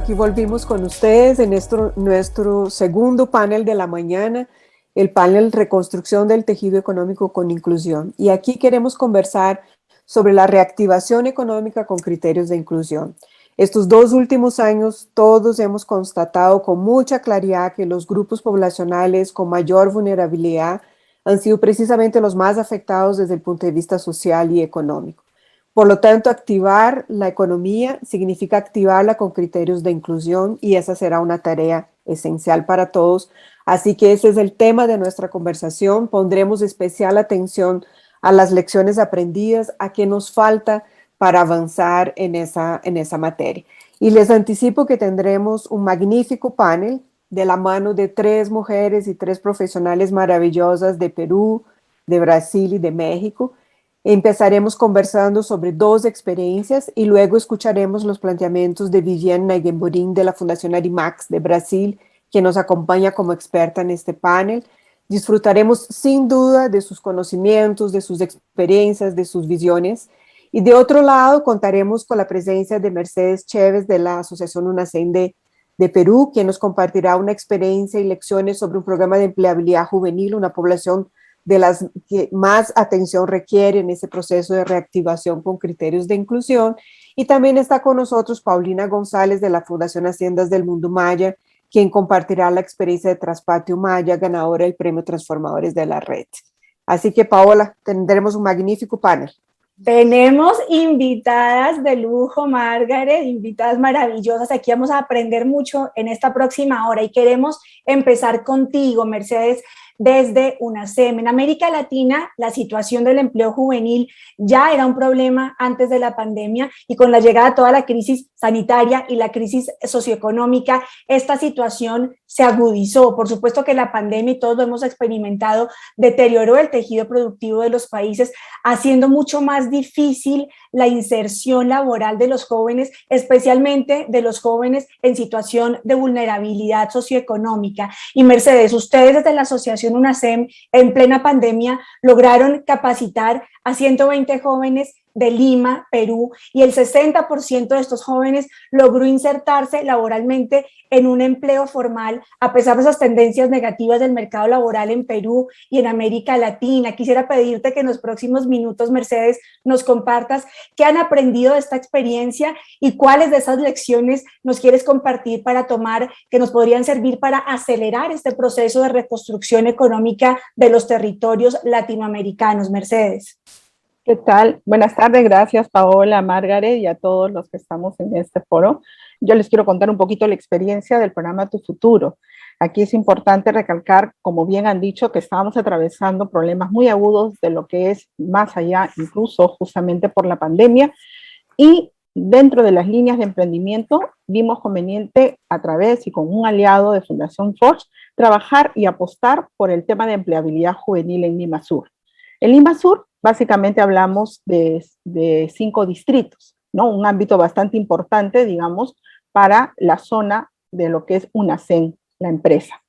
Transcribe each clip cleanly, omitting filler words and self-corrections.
aquí volvimos con ustedes en nuestro segundo panel de la mañana, el panel Reconstrucción del Tejido Económico con Inclusión. Y aquí queremos conversar sobre la reactivación económica con criterios de inclusión. Estos 2 últimos años todos hemos constatado con mucha claridad que los grupos poblacionales con mayor vulnerabilidad han sido precisamente los más afectados desde el punto de vista social y económico. Por lo tanto, activar la economía significa activarla con criterios de inclusión y esa será una tarea esencial para todos. Así que ese es el tema de nuestra conversación. Pondremos especial atención a las lecciones aprendidas, a qué nos falta para avanzar en esa materia. Y les anticipo que tendremos un magnífico panel de la mano de 3 mujeres y 3 profesionales maravillosas de Perú, de Brasil y de México. Empezaremos conversando sobre 2 experiencias y luego escucharemos los planteamientos de Viviane Naiguemborim de la Fundación Arimax de Brasil, que nos acompaña como experta en este panel. Disfrutaremos sin duda de sus conocimientos, de sus experiencias, de sus visiones. Y de otro lado, contaremos con la presencia de Mercedes Chévez de la Asociación UNACEN de Perú, quien nos compartirá una experiencia y lecciones sobre un programa de empleabilidad juvenil, una población de las que más atención requiere en ese proceso de reactivación con criterios de inclusión. Y también está con nosotros Paulina González de la Fundación Haciendas del Mundo Maya, quien compartirá la experiencia de Traspatio Maya, ganadora del Premio Transformadores de la Red. Así que, Paola, tendremos un magnífico panel. Tenemos invitadas de lujo, Margaret, invitadas maravillosas. Aquí vamos a aprender mucho en esta próxima hora y queremos empezar contigo, Mercedes, desde UNACEM. En América Latina, la situación del empleo juvenil ya era un problema antes de la pandemia y con la llegada de toda la crisis sanitaria y la crisis socioeconómica, esta situación se agudizó. Por supuesto que la pandemia, y todos lo hemos experimentado, deterioró el tejido productivo de los países, haciendo mucho más difícil la inserción laboral de los jóvenes, especialmente de los jóvenes en situación de vulnerabilidad socioeconómica. Y Mercedes, ustedes desde la Asociación UNACEM, en plena pandemia, lograron capacitar a 120 jóvenes de Lima, Perú, y el 60% de estos jóvenes logró insertarse laboralmente en un empleo formal, a pesar de esas tendencias negativas del mercado laboral en Perú y en América Latina. Quisiera pedirte que en los próximos minutos, Mercedes, nos compartas qué han aprendido de esta experiencia y cuáles de esas lecciones nos quieres compartir para tomar, que nos podrían servir para acelerar este proceso de reconstrucción económica de los territorios latinoamericanos. Mercedes. ¿Qué tal? Buenas tardes, gracias Paola, Margaret y a todos los que estamos en este foro. Yo les quiero contar un poquito la experiencia del programa Tu Futuro. Aquí es importante recalcar, como bien han dicho, que estábamos atravesando problemas muy agudos de lo que es más allá, incluso justamente por la pandemia, y dentro de las líneas de emprendimiento vimos conveniente a través y con un aliado de Fundación Forge trabajar y apostar por el tema de empleabilidad juvenil en Lima Sur. En Lima Sur básicamente hablamos de 5 distritos, ¿no? Un ámbito bastante importante, digamos, para la zona de lo que es UNACEN, la empresa.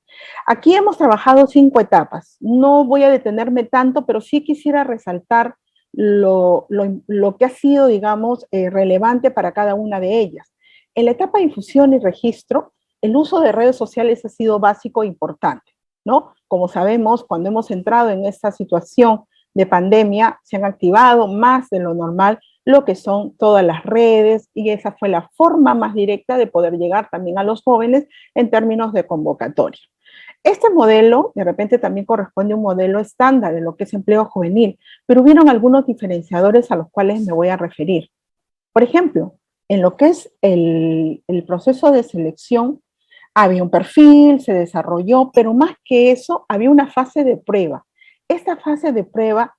Aquí hemos trabajado 5 etapas. No voy a detenerme tanto, pero sí quisiera resaltar lo que ha sido, digamos, relevante para cada una de ellas. En la etapa de infusión y registro, el uso de redes sociales ha sido básico e importante, ¿no? Como sabemos, cuando hemos entrado en esta situación de pandemia, se han activado más de lo normal lo que son todas las redes, y esa fue la forma más directa de poder llegar también a los jóvenes en términos de convocatoria. Este modelo de repente también corresponde a un modelo estándar de lo que es empleo juvenil, pero hubieron algunos diferenciadores a los cuales me voy a referir. Por ejemplo, en lo que es el proceso de selección, había un perfil, se desarrolló, pero más que eso, había una fase de prueba. Esta fase de prueba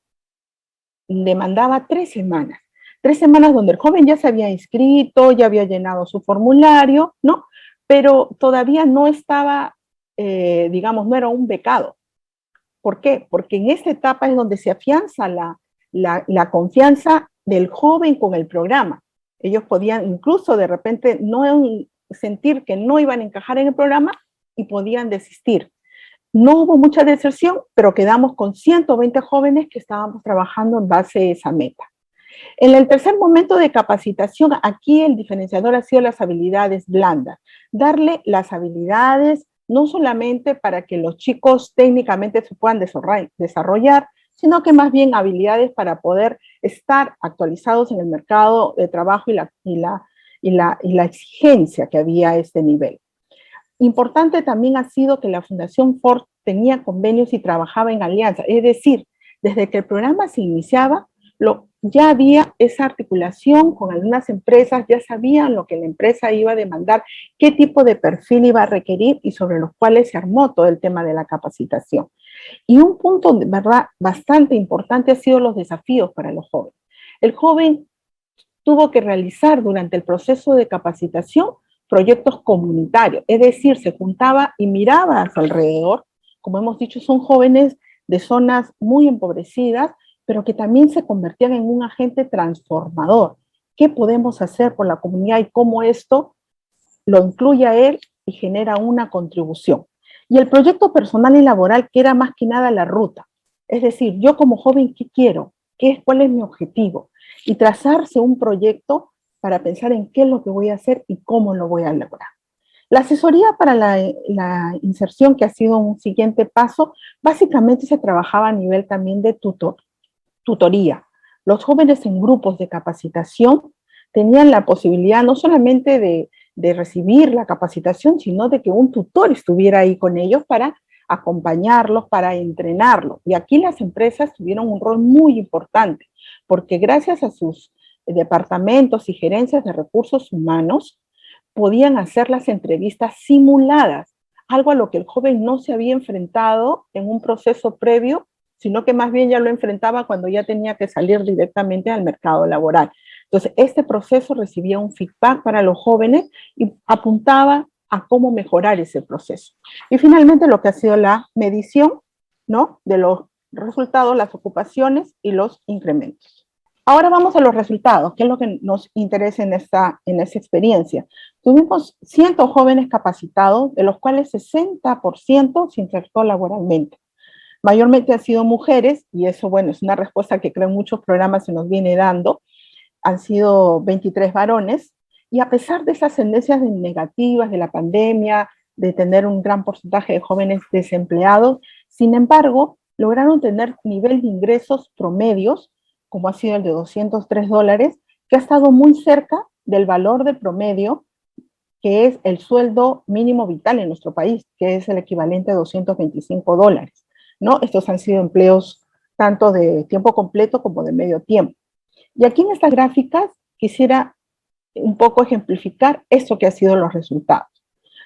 demandaba 3 semanas. 3 semanas donde el joven ya se había inscrito, ya había llenado su formulario, ¿no? Pero todavía no estaba, digamos, no era un becado. ¿Por qué? Porque en esta etapa es donde se afianza la confianza del joven con el programa. Ellos podían incluso de repente no sentir que no iban a encajar en el programa y podían desistir. No hubo mucha deserción, pero quedamos con 120 jóvenes que estábamos trabajando en base a esa meta. En el tercer momento de capacitación, aquí el diferenciador ha sido las habilidades blandas. Darle las habilidades no solamente para que los chicos técnicamente se puedan desarrollar, sino que más bien habilidades para poder estar actualizados en el mercado de trabajo y la exigencia que había a este nivel. Importante también ha sido que la Fundación Ford tenía convenios y trabajaba en alianza, es decir, desde que el programa se iniciaba, ya había esa articulación con algunas empresas, ya sabían lo que la empresa iba a demandar, qué tipo de perfil iba a requerir y sobre los cuales se armó todo el tema de la capacitación. Y un punto, de verdad, bastante importante ha sido los desafíos para los jóvenes. El joven tuvo que realizar durante el proceso de capacitación proyectos comunitarios, es decir, se juntaba y miraba a su alrededor. Como hemos dicho, son jóvenes de zonas muy empobrecidas, pero que también se convertían en un agente transformador. ¿Qué podemos hacer por la comunidad y cómo esto lo incluye a él y genera una contribución? Y el proyecto personal y laboral, que era más que nada la ruta. Es decir, yo como joven, ¿qué quiero? ¿Cuál es mi objetivo? Y trazarse un proyecto para pensar en qué es lo que voy a hacer y cómo lo voy a lograr. La asesoría para la inserción, que ha sido un siguiente paso, básicamente se trabajaba a nivel también de tutoría. Los jóvenes en grupos de capacitación tenían la posibilidad no solamente de recibir la capacitación, sino de que un tutor estuviera ahí con ellos para acompañarlos, para entrenarlos. Y aquí las empresas tuvieron un rol muy importante, porque gracias a sus departamentos y gerencias de recursos humanos, podían hacer las entrevistas simuladas, algo a lo que el joven no se había enfrentado en un proceso previo, sino que más bien ya lo enfrentaba cuando ya tenía que salir directamente al mercado laboral. Entonces, este proceso recibía un feedback para los jóvenes y apuntaba a cómo mejorar ese proceso. Y finalmente lo que ha sido la medición, ¿no?, de los resultados, las ocupaciones y los incrementos. Ahora vamos a los resultados, que es lo que nos interesa en esta experiencia. Tuvimos 100 jóvenes capacitados, de los cuales 60% se insertó laboralmente. Mayormente han sido mujeres, y eso, bueno, es una respuesta que creo en muchos programas se nos viene dando. Han sido 23 varones, y a pesar de esas tendencias negativas de la pandemia, de tener un gran porcentaje de jóvenes desempleados, sin embargo, lograron tener nivel de ingresos promedios, como ha sido el de $203, que ha estado muy cerca del valor de promedio, que es el sueldo mínimo vital en nuestro país, que es el equivalente a $225, ¿no? Estos han sido empleos tanto de tiempo completo como de medio tiempo. Y aquí en estas gráficas quisiera un poco ejemplificar esto que han sido los resultados.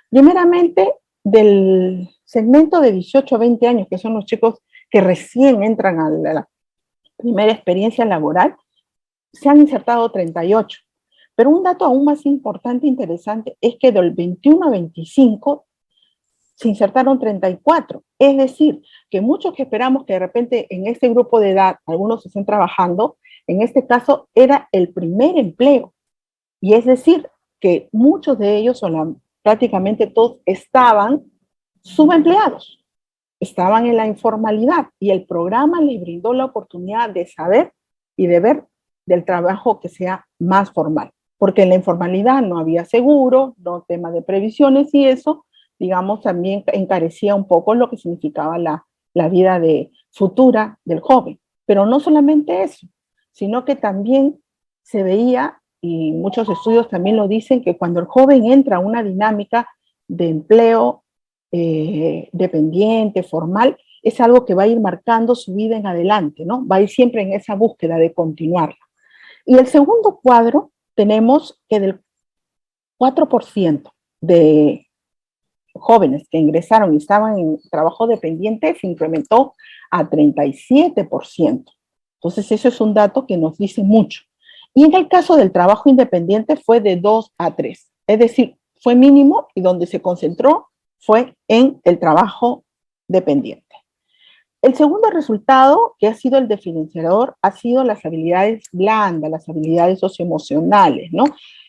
Primeramente, del segmento de 18 a 20 años, que son los chicos que recién entran a la primera experiencia laboral, se han insertado 38. Pero un dato aún más importante e interesante es que del 21 a 25 se insertaron 34. Es decir, que muchos que esperamos que de repente en este grupo de edad algunos estén trabajando, en este caso era el primer empleo. Y es decir, que muchos de ellos, prácticamente todos, estaban subempleados, estaban en la informalidad, y el programa les brindó la oportunidad de saber y de ver del trabajo que sea más formal, porque en la informalidad no había seguro, no tema de previsiones, y eso, digamos, también encarecía un poco lo que significaba la vida futura del joven. Pero no solamente eso, sino que también se veía, y muchos estudios también lo dicen, que cuando el joven entra a una dinámica de empleo dependiente, formal, es algo que va a ir marcando su vida en adelante, ¿no? Va a ir siempre en esa búsqueda de continuarla. Y el segundo cuadro, tenemos que del 4% de jóvenes que ingresaron y estaban en trabajo dependiente se incrementó a 37%. Entonces, eso es un dato que nos dice mucho. Y en el caso del trabajo independiente fue de 2 a 3, es decir, fue mínimo, y donde se concentró fue en el trabajo dependiente. El segundo resultado, que ha sido el diferenciador, ha sido las habilidades blandas, las habilidades socioemocionales, ¿no?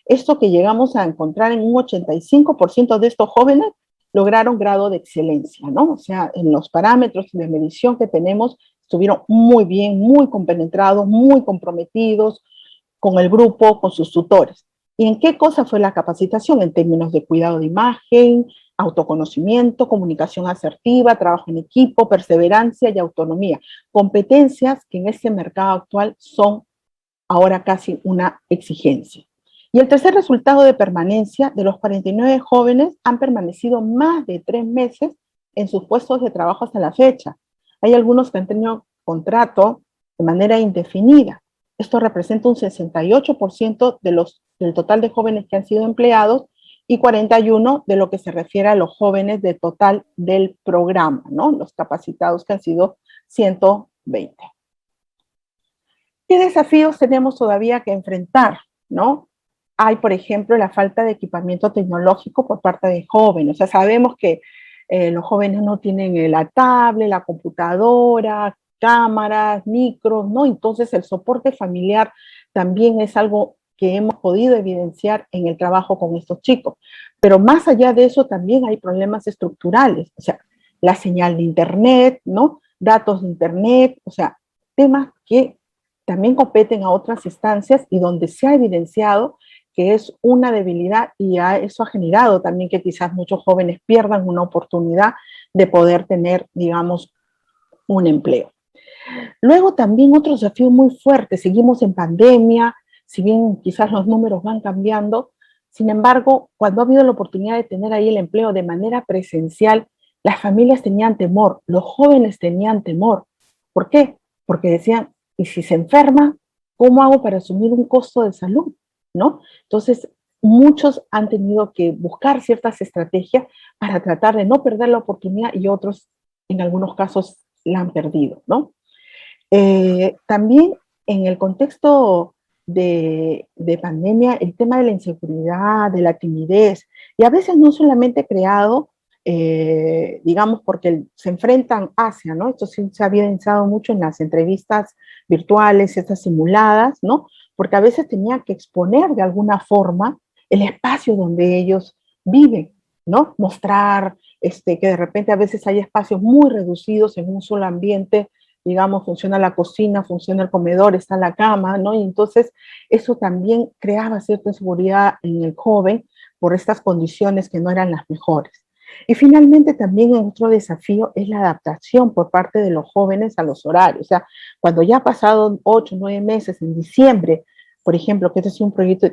Esto que llegamos a encontrar en un 85% de estos jóvenes lograron grado de excelencia, ¿no? O sea, en los parámetros de medición que tenemos, estuvieron muy bien, muy compenetrados, muy comprometidos con el grupo, con sus tutores. ¿Y en qué cosa fue la capacitación? En términos de cuidado de imagen, autoconocimiento, comunicación asertiva, trabajo en equipo, perseverancia y autonomía. Competencias que en este mercado actual son ahora casi una exigencia. Y el tercer resultado de permanencia, de los 49 jóvenes han permanecido más de 3 meses en sus puestos de trabajo hasta la fecha. Hay algunos que han tenido contrato de manera indefinida. Esto representa un 68% del total de jóvenes que han sido empleados y 41% de lo que se refiere a los jóvenes del total del programa, ¿no? Los capacitados que han sido 120. ¿Qué desafíos tenemos todavía que enfrentar, no? Hay, por ejemplo, la falta de equipamiento tecnológico por parte de jóvenes. O sea, sabemos que los jóvenes no tienen la tablet, la computadora, cámaras, micros, ¿no? Entonces, el soporte familiar también es algo que hemos podido evidenciar en el trabajo con estos chicos. Pero más allá de eso, también hay problemas estructurales. O sea, la señal de Internet, ¿no? Datos de Internet, o sea, temas que también competen a otras instancias y donde se ha evidenciado que es una debilidad y eso ha generado también que quizás muchos jóvenes pierdan una oportunidad de poder tener, digamos, un empleo. Luego también otro desafío muy fuerte, seguimos en pandemia, si bien quizás los números van cambiando, sin embargo, cuando ha habido la oportunidad de tener ahí el empleo de manera presencial, las familias tenían temor, los jóvenes tenían temor. ¿Por qué? Porque decían, ¿y si se enferma? ¿Cómo hago para asumir un costo de salud? ¿No? Entonces, muchos han tenido que buscar ciertas estrategias para tratar de no perder la oportunidad y otros, en algunos casos, la han perdido, ¿no? También en el contexto de pandemia, el tema de la inseguridad, de la timidez, y a veces no solamente creado, digamos, porque se enfrentan hacia, ¿no? Esto sí se ha evidenciado mucho en las entrevistas virtuales, estas simuladas, ¿no? Porque a veces tenían que exponer de alguna forma el espacio donde ellos viven, ¿no? Mostrar que de repente a veces hay espacios muy reducidos en un solo ambiente, digamos, funciona la cocina, funciona el comedor, está la cama, ¿no? Y entonces eso también creaba cierta inseguridad en el joven por estas condiciones que no eran las mejores. Y finalmente también otro desafío es la adaptación por parte de los jóvenes a los horarios. O sea, cuando ya ha pasado 8, 9 meses, en diciembre, por ejemplo, que este es un proyecto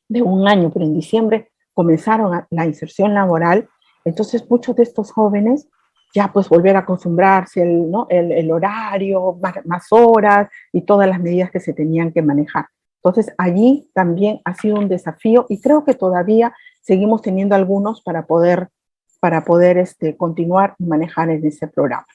de 1 año, pero en diciembre comenzaron la inserción laboral, entonces muchos de estos jóvenes ya pues volver a acostumbrarse, ¿no? el horario, más horas y todas las medidas que se tenían que manejar. Entonces allí también ha sido un desafío y creo que todavía seguimos teniendo algunos para poder continuar y manejar en ese programa.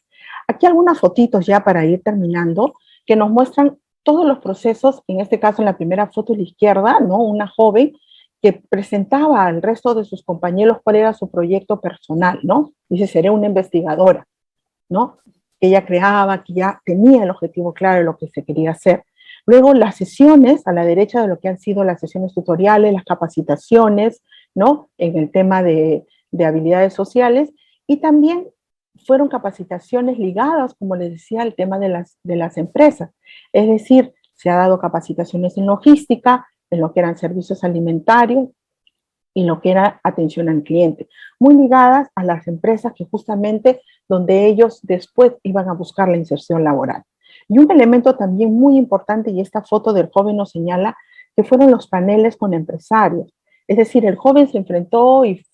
Aquí algunas fotitos ya para ir terminando que nos muestran todos los procesos, en este caso en la primera foto a la izquierda, ¿no? Una joven que presentaba al resto de sus compañeros cuál era su proyecto personal, ¿no? Dice, seré una investigadora, ¿no? Que ella creaba, que ya tenía el objetivo claro de lo que se quería hacer. Luego las sesiones, a la derecha de lo que han sido las sesiones tutoriales, las capacitaciones, ¿no? En el tema de habilidades sociales, y también fueron capacitaciones ligadas, como les decía, al tema de las empresas. Es decir, se ha dado capacitaciones en logística, en lo que eran servicios alimentarios y lo que era atención al cliente, muy ligadas a las empresas que justamente donde ellos después iban a buscar la inserción laboral. Y un elemento también muy importante, y esta foto del joven nos señala, que fueron los paneles con empresarios. Es decir, el joven se enfrentó y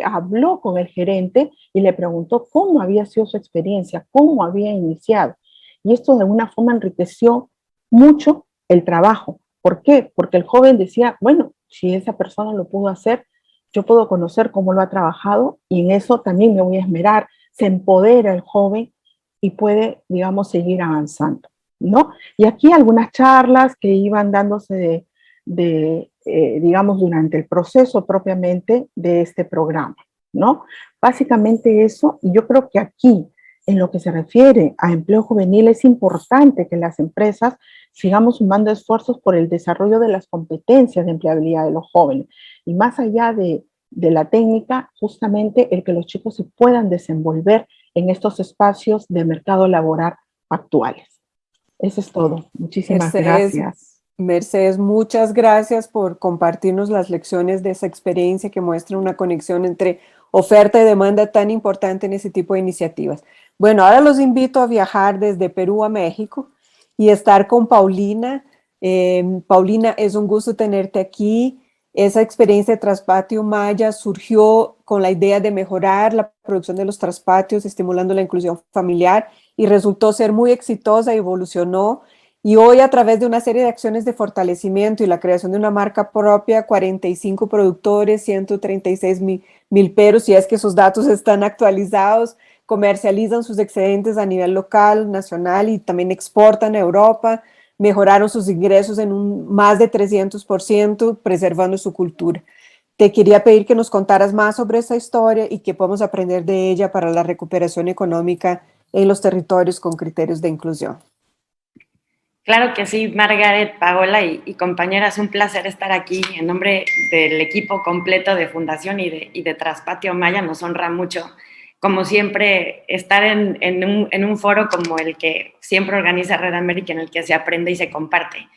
habló con el gerente y le preguntó cómo había sido su experiencia, cómo había iniciado. Y esto de alguna forma enriqueció mucho el trabajo. ¿Por qué? Porque el joven decía, bueno, si esa persona lo pudo hacer, yo puedo conocer cómo lo ha trabajado y en eso también me voy a esmerar. Se empodera el joven y puede, digamos, seguir avanzando, ¿no? Y aquí algunas charlas que iban dándose digamos, durante el proceso propiamente de este programa, ¿no? Básicamente eso, y yo creo que aquí, en lo que se refiere a empleo juvenil, es importante que las empresas sigamos sumando esfuerzos por el desarrollo de las competencias de empleabilidad de los jóvenes. Y más allá de la técnica, justamente el que los chicos se puedan desenvolver en estos espacios de mercado laboral actuales. Eso es todo. Muchísimas Mercedes, gracias. Mercedes, muchas gracias por compartirnos las lecciones de esa experiencia que muestra una conexión entre oferta y demanda tan importante en ese tipo de iniciativas. Bueno, ahora los invito a viajar desde Perú a México y estar con Paulina. Paulina, es un gusto tenerte aquí. Esa experiencia de Traspatio Maya surgió con la idea de mejorar la producción de los traspatios, estimulando la inclusión familiar, y resultó ser muy exitosa, evolucionó, y hoy, a través de una serie de acciones de fortalecimiento y la creación de una marca propia, 45 productores, 136 milperos, si es que esos datos están actualizados, comercializan sus excedentes a nivel local, nacional, y también exportan a Europa. Mejoraron sus ingresos en un más de 300%, preservando su cultura. Te quería pedir que nos contaras más sobre esta historia y qué podemos aprender de ella para la recuperación económica en los territorios con criterios de inclusión. Claro que sí, Margaret, Paola y compañeras, un placer estar aquí en nombre del equipo completo de Fundación y de Traspatio Maya. Nos honra mucho, como siempre, estar en un foro como el que siempre organiza Red América, en el que se aprende y se comparte.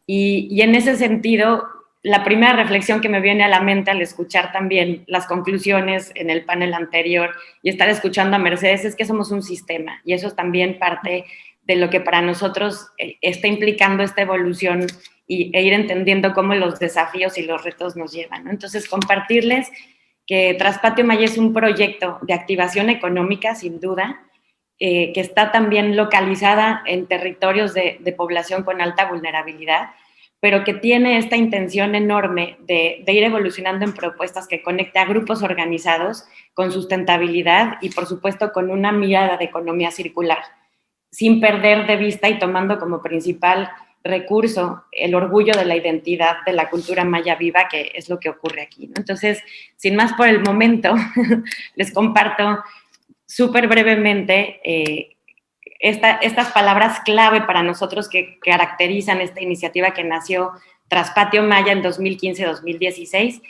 Y en ese sentido, la primera reflexión que me viene a la mente al escuchar también las conclusiones en el panel anterior y estar escuchando a Mercedes es que somos un sistema, y eso es también parte de lo que para nosotros está implicando esta evolución e ir entendiendo cómo los desafíos y los retos nos llevan, ¿no? Entonces, compartirles que Traspatio Maya es un proyecto de activación económica, sin duda, que está también localizada en territorios de población con alta vulnerabilidad, pero que tiene esta intención enorme de ir evolucionando en propuestas que conecte a grupos organizados con sustentabilidad y, por supuesto, con una mirada de economía circular, sin perder de vista y tomando como principal recurso el orgullo de la identidad de la cultura maya viva, que es lo que ocurre aquí, ¿no? Entonces, sin más por el momento, les comparto súper brevemente estas palabras clave para nosotros que caracterizan esta iniciativa que nació Traspatio Maya en 2015-2016.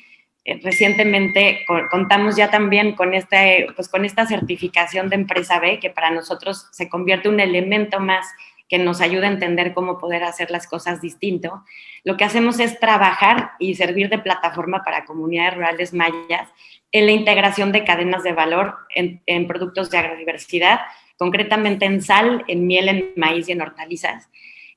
Recientemente contamos ya también con esta certificación de empresa B, que para nosotros se convierte en un elemento más que nos ayuda a entender cómo poder hacer las cosas distinto. Lo que hacemos es trabajar y servir de plataforma para comunidades rurales mayas en la integración de cadenas de valor en productos de agrodiversidad, concretamente en sal, en miel, en maíz y en hortalizas,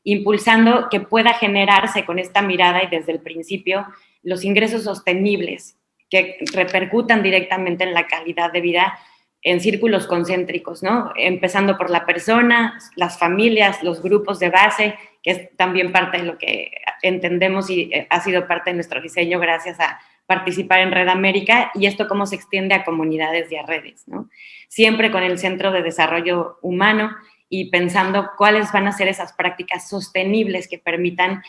impulsando que pueda generarse con esta mirada y desde el principio los ingresos sostenibles que repercutan directamente en la calidad de vida en círculos concéntricos, ¿no? Empezando por la persona, las familias, los grupos de base, que es también parte de lo que entendemos y ha sido parte de nuestro diseño gracias a participar en Red América, y esto cómo se extiende a comunidades y a redes, ¿no? Siempre con el Centro de Desarrollo Humano y pensando cuáles van a ser esas prácticas sostenibles que permitan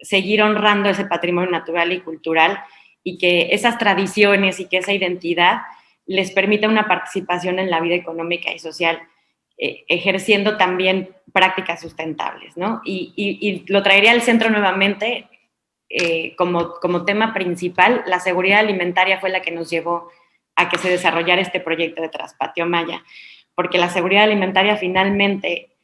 seguir honrando ese patrimonio natural y cultural, y que esas tradiciones y que esa identidad les permita una participación en la vida económica y social, ejerciendo también prácticas sustentables, ¿no? Y lo traería al centro nuevamente como tema principal. La seguridad alimentaria fue la que nos llevó a que se desarrollara este proyecto de Traspatio Maya, porque la seguridad alimentaria finalmente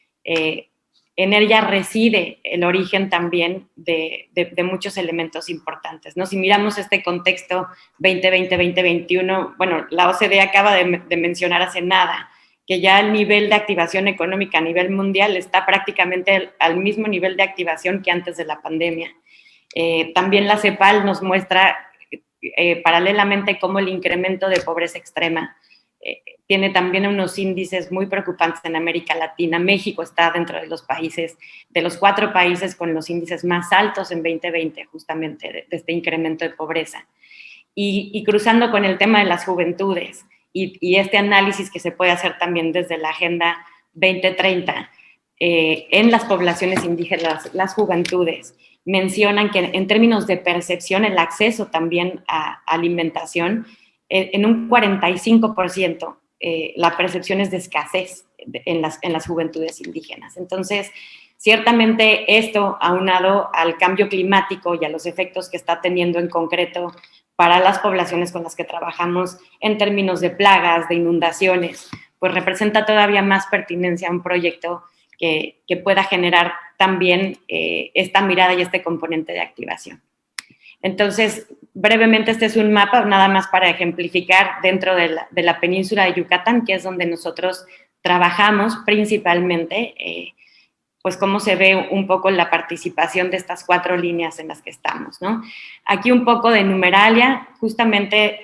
en ella reside el origen también de muchos elementos importantes, ¿no? Si miramos este contexto 2020-2021, bueno, la OCDE acaba de mencionar hace nada que ya el nivel de activación económica a nivel mundial está prácticamente al mismo nivel de activación que antes de la pandemia. También la CEPAL nos muestra paralelamente cómo el incremento de pobreza extrema tiene también unos índices muy preocupantes en América Latina. México está dentro de los países, de los 4 países con los índices más altos en 2020, justamente de este incremento de pobreza. Y cruzando con el tema de las juventudes y este análisis que se puede hacer también desde la Agenda 2030, en las poblaciones indígenas, las juventudes mencionan que en términos de percepción, el acceso también a alimentación, en un 45%, la percepción es de escasez en las juventudes indígenas. Entonces, ciertamente esto, aunado al cambio climático y a los efectos que está teniendo en concreto para las poblaciones con las que trabajamos en términos de plagas, de inundaciones, pues representa todavía más pertinencia a un proyecto que pueda generar también esta mirada y este componente de activación. Entonces, brevemente, este es un mapa nada más para ejemplificar dentro de la península de Yucatán, que es donde nosotros trabajamos principalmente, pues cómo se ve un poco la participación de estas 4 líneas en las que estamos, ¿no? Aquí un poco de numeralia, justamente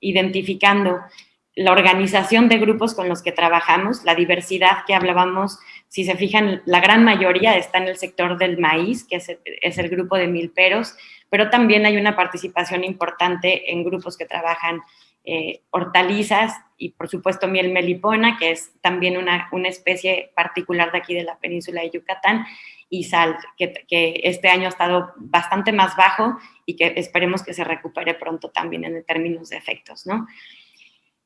identificando la organización de grupos con los que trabajamos, la diversidad que hablábamos, si se fijan, la gran mayoría está en el sector del maíz, que es el grupo de milperos, pero también hay una participación importante en grupos que trabajan hortalizas y, por supuesto, miel melipona, que es también una especie particular de aquí de la península de Yucatán, y sal, que este año ha estado bastante más bajo y que esperemos que se recupere pronto también en términos de efectos, ¿no?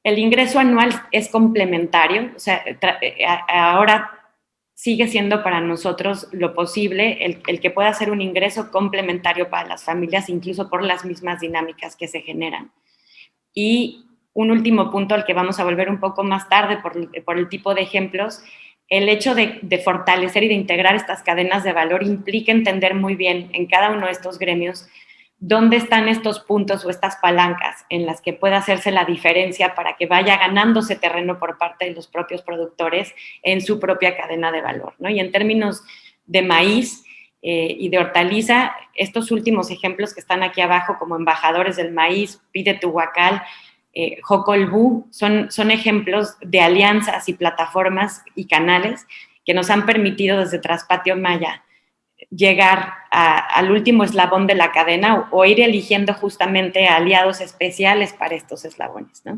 El ingreso anual es complementario, o sea, ahora sigue siendo para nosotros lo posible el que pueda ser un ingreso complementario para las familias, incluso por las mismas dinámicas que se generan. Y un último punto al que vamos a volver un poco más tarde por el tipo de ejemplos, el hecho de fortalecer y de integrar estas cadenas de valor implica entender muy bien en cada uno de estos gremios dónde están estos puntos o estas palancas en las que pueda hacerse la diferencia para que vaya ganándose terreno por parte de los propios productores en su propia cadena de valor, ¿no? Y en términos de maíz y de hortaliza, estos últimos ejemplos que están aquí abajo como embajadores del maíz, Pide tu Huacal, Jocolbú, son ejemplos de alianzas y plataformas y canales que nos han permitido desde Traspatio Maya llegar al último eslabón de la cadena o ir eligiendo justamente aliados especiales para estos eslabones, ¿no?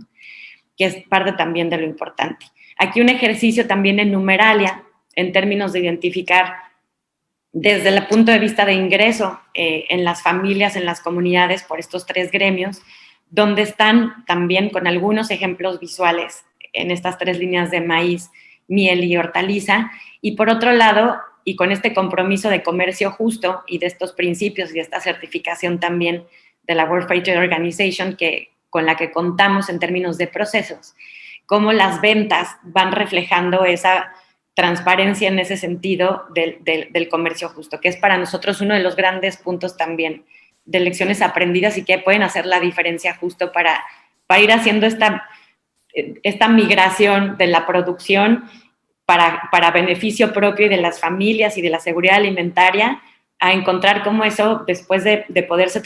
Que es parte también de lo importante. Aquí un ejercicio también en numeralia, en términos de identificar desde el punto de vista de ingreso en las familias, en las comunidades, por estos 3 gremios, donde están también con algunos ejemplos visuales en estas 3 líneas de maíz, miel y hortaliza, y por otro lado, y con este compromiso de comercio justo y de estos principios y de esta certificación también de la World Trade Organization con la que contamos en términos de procesos, cómo las ventas van reflejando esa transparencia en ese sentido del comercio justo, que es para nosotros uno de los grandes puntos también de lecciones aprendidas y que pueden hacer la diferencia justo para ir haciendo esta migración de la producción para beneficio propio y de las familias y de la seguridad alimentaria, a encontrar cómo eso, después de poderse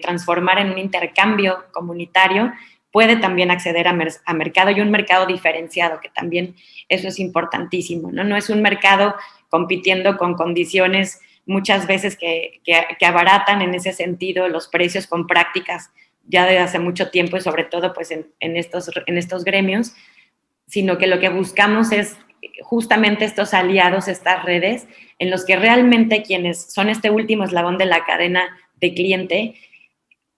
transformar en un intercambio comunitario, puede también acceder a mercado y un mercado diferenciado, que también eso es importantísimo, ¿no? No es un mercado compitiendo con condiciones muchas veces que abaratan en ese sentido los precios con prácticas ya desde hace mucho tiempo y sobre todo pues en estos gremios, sino que lo que buscamos es justamente estos aliados, estas redes, en los que realmente quienes son este último eslabón de la cadena de cliente,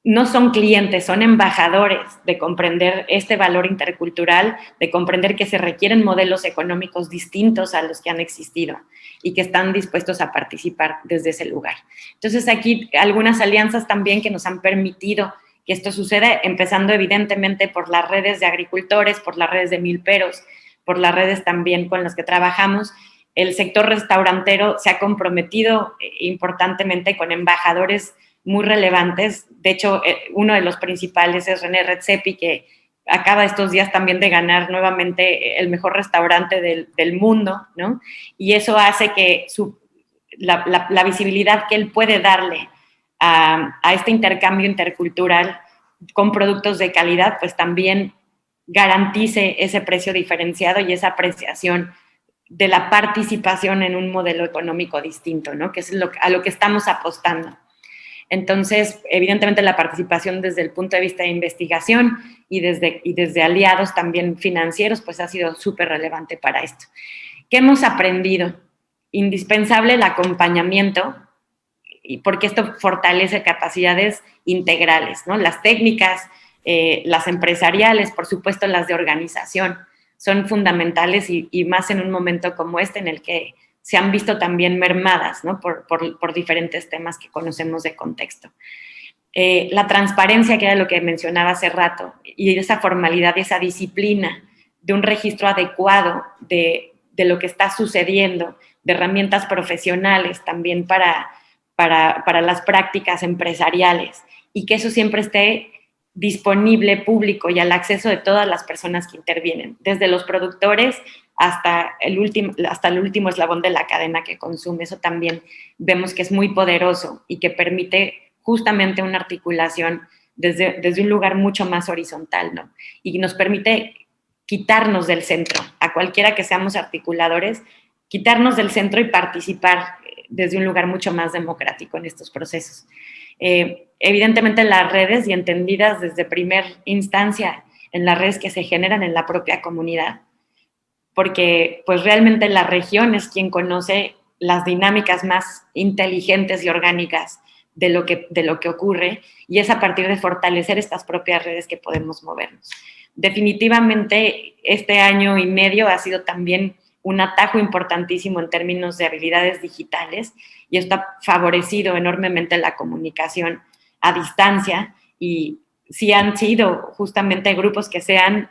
no son clientes, son embajadores de comprender este valor intercultural, de comprender que se requieren modelos económicos distintos a los que han existido y que están dispuestos a participar desde ese lugar. Entonces, aquí algunas alianzas también que nos han permitido que esto suceda, empezando evidentemente por las redes de agricultores, por las redes de milperos, por las redes también con las que trabajamos. El sector restaurantero se ha comprometido importantemente con embajadores muy relevantes. De hecho, uno de los principales es René Redzepi, que acaba estos días también de ganar nuevamente el mejor restaurante del mundo, ¿no? Y eso hace que la visibilidad que él puede darle a este intercambio intercultural con productos de calidad, pues también garantice ese precio diferenciado y esa apreciación de la participación en un modelo económico distinto, ¿no? Que es a lo que estamos apostando. Entonces, evidentemente la participación desde el punto de vista de investigación y desde aliados también financieros, pues ha sido súper relevante para esto. ¿Qué hemos aprendido? Indispensable el acompañamiento, porque esto fortalece capacidades integrales, ¿no? Las técnicas, las empresariales, por supuesto las de organización, son fundamentales y más en un momento como este en el que se han visto también mermadas, ¿no? por diferentes temas que conocemos de contexto. La transparencia, que era lo que mencionaba hace rato, y esa formalidad y esa disciplina de un registro adecuado de lo que está sucediendo, de herramientas profesionales también para las prácticas empresariales, y que eso siempre esté disponible, público y al acceso de todas las personas que intervienen, desde los productores hasta el último eslabón de la cadena que consume. Eso también vemos que es muy poderoso y que permite justamente una articulación desde un lugar mucho más horizontal, ¿no? Y nos permite quitarnos del centro, a cualquiera que seamos articuladores, quitarnos del centro y participar desde un lugar mucho más democrático en estos procesos. Evidentemente las redes, y entendidas desde primera instancia en las redes que se generan en la propia comunidad, porque pues realmente la región es quien conoce las dinámicas más inteligentes y orgánicas de lo que ocurre, y es a partir de fortalecer estas propias redes que podemos movernos. Definitivamente este año y medio ha sido también un atajo importantísimo en términos de habilidades digitales, y esto ha favorecido enormemente la comunicación a distancia, y sí han sido justamente grupos que se han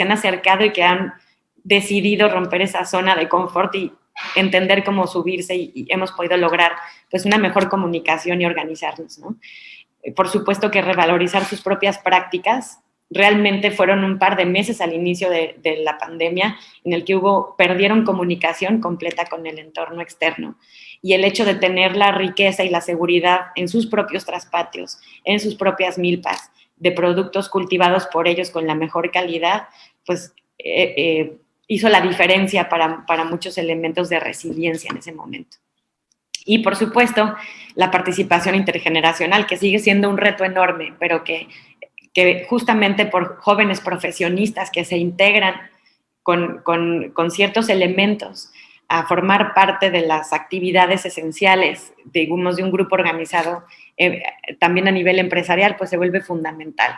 acercado y que han decidido romper esa zona de confort y entender cómo subirse, y hemos podido lograr pues una mejor comunicación y organizarnos, ¿no? Por supuesto que revalorizar sus propias prácticas. Realmente fueron un par de meses al inicio de la pandemia en el que perdieron comunicación completa con el entorno externo, y el hecho de tener la riqueza y la seguridad en sus propios traspatios, en sus propias milpas, de productos cultivados por ellos con la mejor calidad, pues hizo la diferencia para muchos elementos de resiliencia en ese momento. Y por supuesto, la participación intergeneracional, que sigue siendo un reto enorme, pero que justamente por jóvenes profesionistas que se integran con ciertos elementos a formar parte de las actividades esenciales, digamos, de un grupo organizado también a nivel empresarial, pues se vuelve fundamental.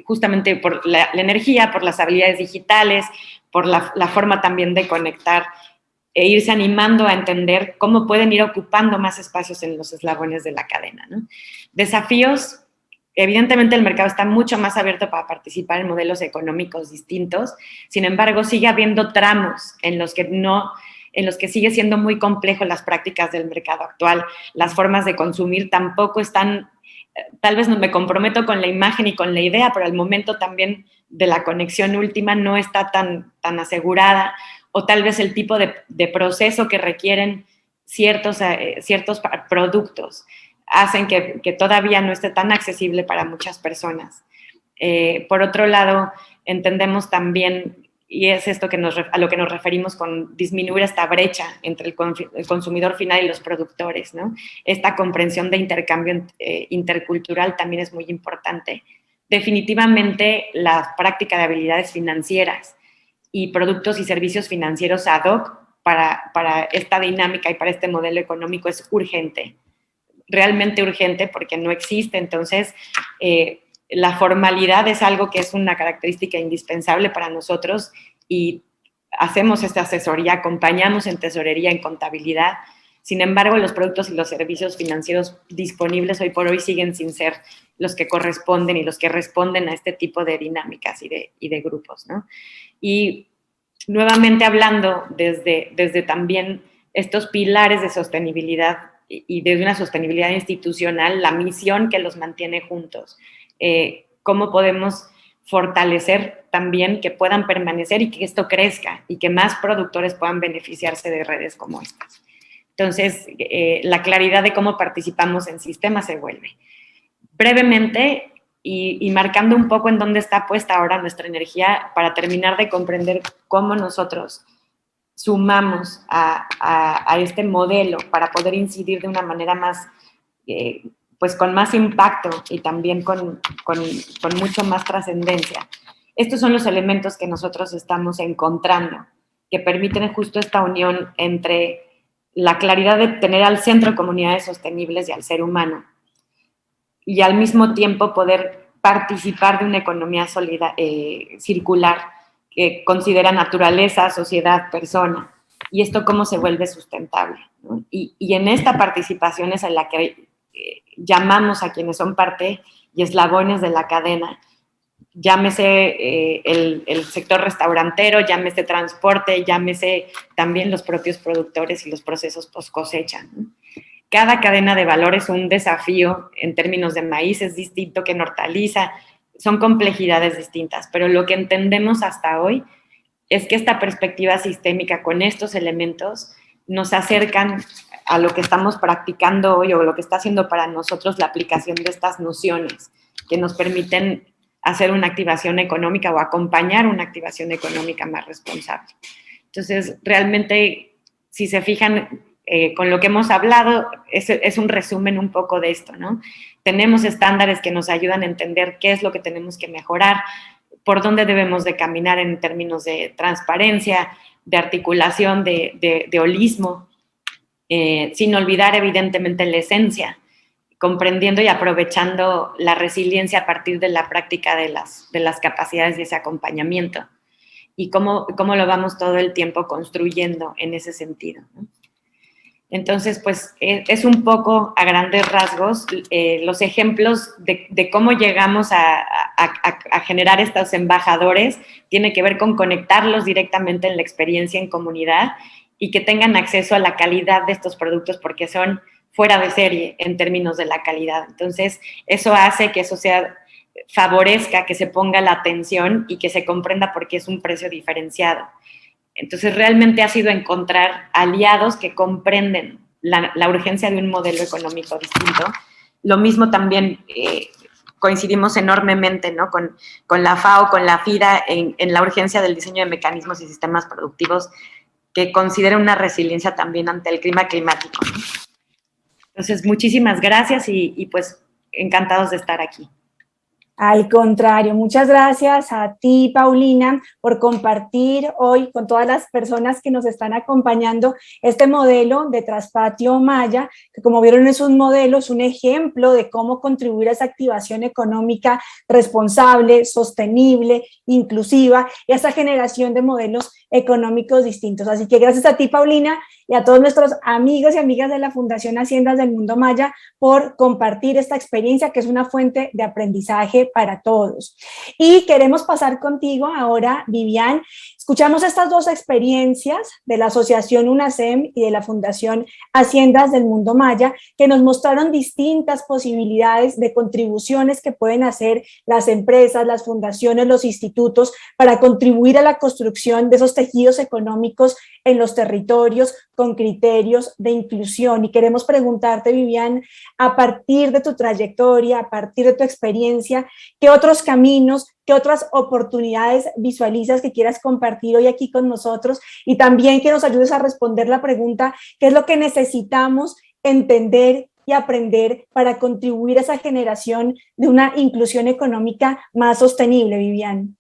Justamente por la energía, por las habilidades digitales, por la forma también de conectar e irse animando a entender cómo pueden ir ocupando más espacios en los eslabones de la cadena, ¿no? Desafíos. Evidentemente el mercado está mucho más abierto para participar en modelos económicos distintos, sin embargo sigue habiendo tramos en los que sigue siendo muy complejo las prácticas del mercado actual. Las formas de consumir tampoco están, tal vez no me comprometo con la imagen y con la idea, pero al momento también de la conexión última no está tan asegurada, o tal vez el tipo de proceso que requieren ciertos productos hacen que todavía no esté tan accesible para muchas personas. Por otro lado, entendemos también, y es esto a lo que nos referimos con disminuir esta brecha entre el consumidor final y los productores, ¿no? Esta comprensión de intercambio intercultural también es muy importante. Definitivamente, la práctica de habilidades financieras y productos y servicios financieros ad hoc para esta dinámica y para este modelo económico es urgente. Realmente urgente, porque no existe. Entonces, la formalidad es algo que es una característica indispensable para nosotros, y hacemos esta asesoría, acompañamos en tesorería, en contabilidad. Sin embargo, los productos y los servicios financieros disponibles hoy por hoy siguen sin ser los que corresponden y los que responden a este tipo de dinámicas y de grupos, ¿no? Y nuevamente hablando desde también estos pilares de sostenibilidad y de una sostenibilidad institucional, la misión que los mantiene juntos, cómo podemos fortalecer también que puedan permanecer y que esto crezca y que más productores puedan beneficiarse de redes como estas. Entonces, la claridad de cómo participamos en sistemas se vuelve. Brevemente, y marcando un poco en dónde está puesta ahora nuestra energía, para terminar de comprender cómo nosotros sumamos a este modelo para poder incidir de una manera más, pues con más impacto y también con mucho más trascendencia. Estos son los elementos que nosotros estamos encontrando, que permiten justo esta unión entre la claridad de tener al centro comunidades sostenibles y al ser humano, y al mismo tiempo poder participar de una economía sólida, circular, que considera naturaleza, sociedad, persona, y esto cómo se vuelve sustentable, ¿no? Y en esta participación es en la que llamamos a quienes son parte y eslabones de la cadena llámese el sector restaurantero, llámese transporte, llámese también los propios productores y los procesos post cosecha, ¿no? Cada cadena de valor es un desafío en términos de maíz, es distinto que en hortaliza, son complejidades distintas, pero lo que entendemos hasta hoy es que esta perspectiva sistémica con estos elementos nos acercan a lo que estamos practicando hoy o lo que está haciendo para nosotros la aplicación de estas nociones que nos permiten hacer una activación económica o acompañar una activación económica más responsable. Entonces, realmente, si se fijan, con lo que hemos hablado, es un resumen un poco de esto, ¿no? Tenemos estándares que nos ayudan a entender qué es lo que tenemos que mejorar, por dónde debemos de caminar en términos de transparencia, de articulación, de holismo, sin olvidar evidentemente la esencia, comprendiendo y aprovechando la resiliencia a partir de la práctica de las capacidades de ese acompañamiento y cómo lo vamos todo el tiempo construyendo en ese sentido, ¿no? Entonces, pues, es un poco a grandes rasgos los ejemplos de cómo llegamos a generar estos embajadores. Tiene que ver con conectarlos directamente en la experiencia en comunidad y que tengan acceso a la calidad de estos productos porque son fuera de serie en términos de la calidad. Entonces, eso hace que eso favorezca que se ponga la atención y que se comprenda por qué es un precio diferenciado. Entonces, realmente ha sido encontrar aliados que comprenden la urgencia de un modelo económico distinto. Lo mismo también coincidimos enormemente, ¿no? con la FAO, con la FIDA, en la urgencia del diseño de mecanismos y sistemas productivos que consideren una resiliencia también ante el clima climático, ¿no? Entonces, muchísimas gracias y pues encantados de estar aquí. Al contrario, muchas gracias a ti, Paulina, por compartir hoy con todas las personas que nos están acompañando este modelo de Traspatio Maya, que como vieron es un modelo, es un ejemplo de cómo contribuir a esa activación económica responsable, sostenible, inclusiva y a esa generación de modelos económicos distintos. Así que gracias a ti, Paulina, y a todos nuestros amigos y amigas de la Fundación Haciendas del Mundo Maya por compartir esta experiencia que es una fuente de aprendizaje para todos. Y queremos pasar contigo ahora, Vivian. Escuchamos estas dos experiencias de la Asociación UNACEM y de la Fundación Haciendas del Mundo Maya que nos mostraron distintas posibilidades de contribuciones que pueden hacer las empresas, las fundaciones, los institutos para contribuir a la construcción de esos tejidos económicos en los territorios con criterios de inclusión. Y queremos preguntarte, Vivian, a partir de tu trayectoria, a partir de tu experiencia, ¿qué otros caminos, qué otras oportunidades visualizas que quieras compartir hoy aquí con nosotros? Y también que nos ayudes a responder la pregunta, ¿qué es lo que necesitamos entender y aprender para contribuir a esa generación de una inclusión económica más sostenible, Vivian?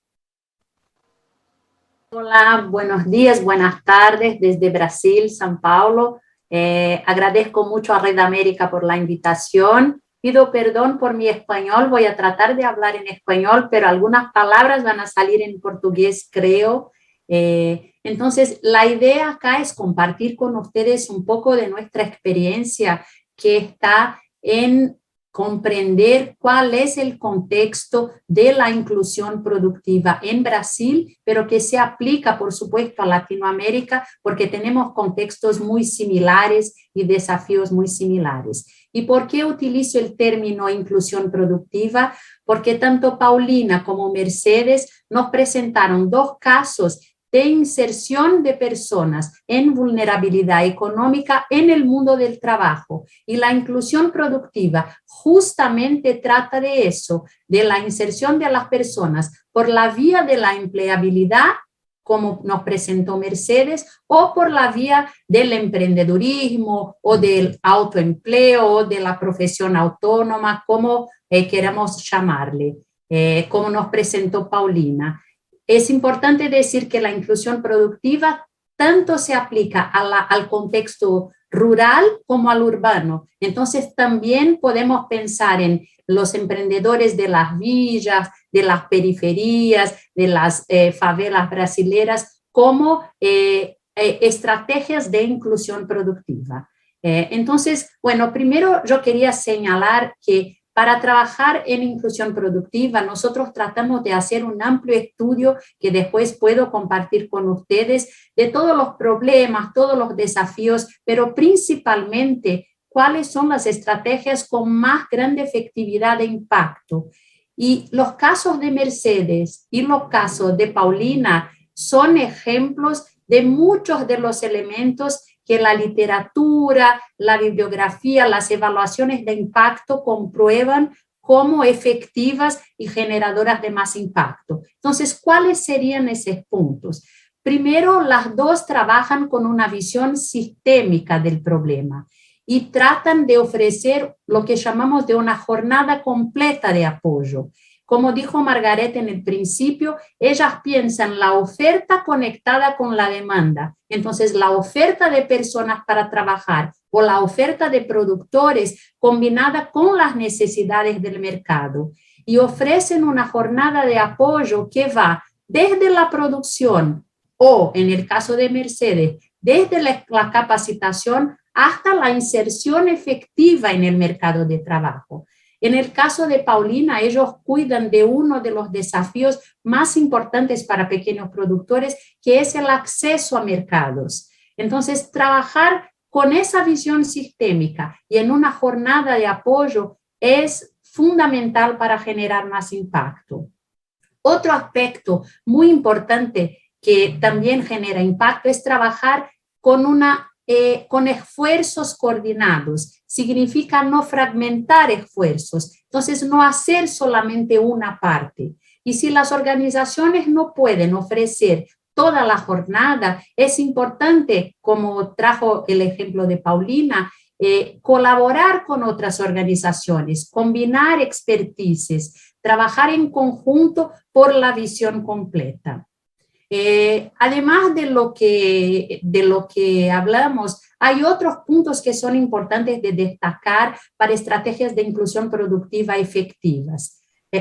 Hola, buenos días, buenas tardes desde Brasil, São Paulo. Agradezco mucho a Red América por la invitación. Pido perdón por mi español, voy a tratar de hablar en español, pero algunas palabras van a salir en portugués, creo. Entonces, la idea acá es compartir con ustedes un poco de nuestra experiencia que está en comprender cuál es el contexto de la inclusión productiva en Brasil, pero que se aplica, por supuesto, a Latinoamérica, porque tenemos contextos muy similares y desafíos muy similares. ¿Y por qué utilizo el término inclusión productiva? Porque tanto Paulina como Mercedes nos presentaron dos casos de inserción de personas en vulnerabilidad económica en el mundo del trabajo. Y la inclusión productiva justamente trata de eso, de la inserción de las personas por la vía de la empleabilidad, como nos presentó Mercedes, o por la vía del emprendedurismo o del autoempleo o de la profesión autónoma, como queramos llamarle, como nos presentó Paulina. Es importante decir que la inclusión productiva tanto se aplica al contexto rural como al urbano. Entonces también podemos pensar en los emprendedores de las villas, de las periferias, de las favelas brasileras como estrategias de inclusión productiva. Entonces, bueno, primero yo quería señalar que Para trabajar en inclusión productiva, nosotros tratamos de hacer un amplio estudio que después puedo compartir con ustedes de todos los problemas, todos los desafíos, pero principalmente cuáles son las estrategias con más grande efectividad e impacto. Y los casos de Mercedes y los casos de Paulina son ejemplos de muchos de los elementos que la literatura, la bibliografía, las evaluaciones de impacto comprueban como efectivas y generadoras de más impacto. Entonces, ¿cuáles serían esos puntos? Primero, las dos trabajan con una visión sistémica del problema y tratan de ofrecer lo que llamamos de una jornada completa de apoyo. Como dijo Margaret en el principio, ellas piensan la oferta conectada con la demanda. Entonces, la oferta de personas para trabajar o la oferta de productores combinada con las necesidades del mercado. Y ofrecen una jornada de apoyo que va desde la producción o, en el caso de Mercedes, desde la capacitación hasta la inserción efectiva en el mercado de trabajo. En el caso de Paulina, ellos cuidan de uno de los desafíos más importantes para pequeños productores, que es el acceso a mercados. Entonces, trabajar con esa visión sistémica y en una jornada de apoyo es fundamental para generar más impacto. Otro aspecto muy importante que también genera impacto es trabajar con esfuerzos coordinados. Significa no fragmentar esfuerzos, entonces no hacer solamente una parte. Y si las organizaciones no pueden ofrecer toda la jornada, es importante, como trajo el ejemplo de Paulina, colaborar con otras organizaciones, combinar expertices, trabajar en conjunto por la visión completa. Además de lo que hablamos, hay otros puntos que son importantes de destacar para estrategias de inclusión productiva efectivas.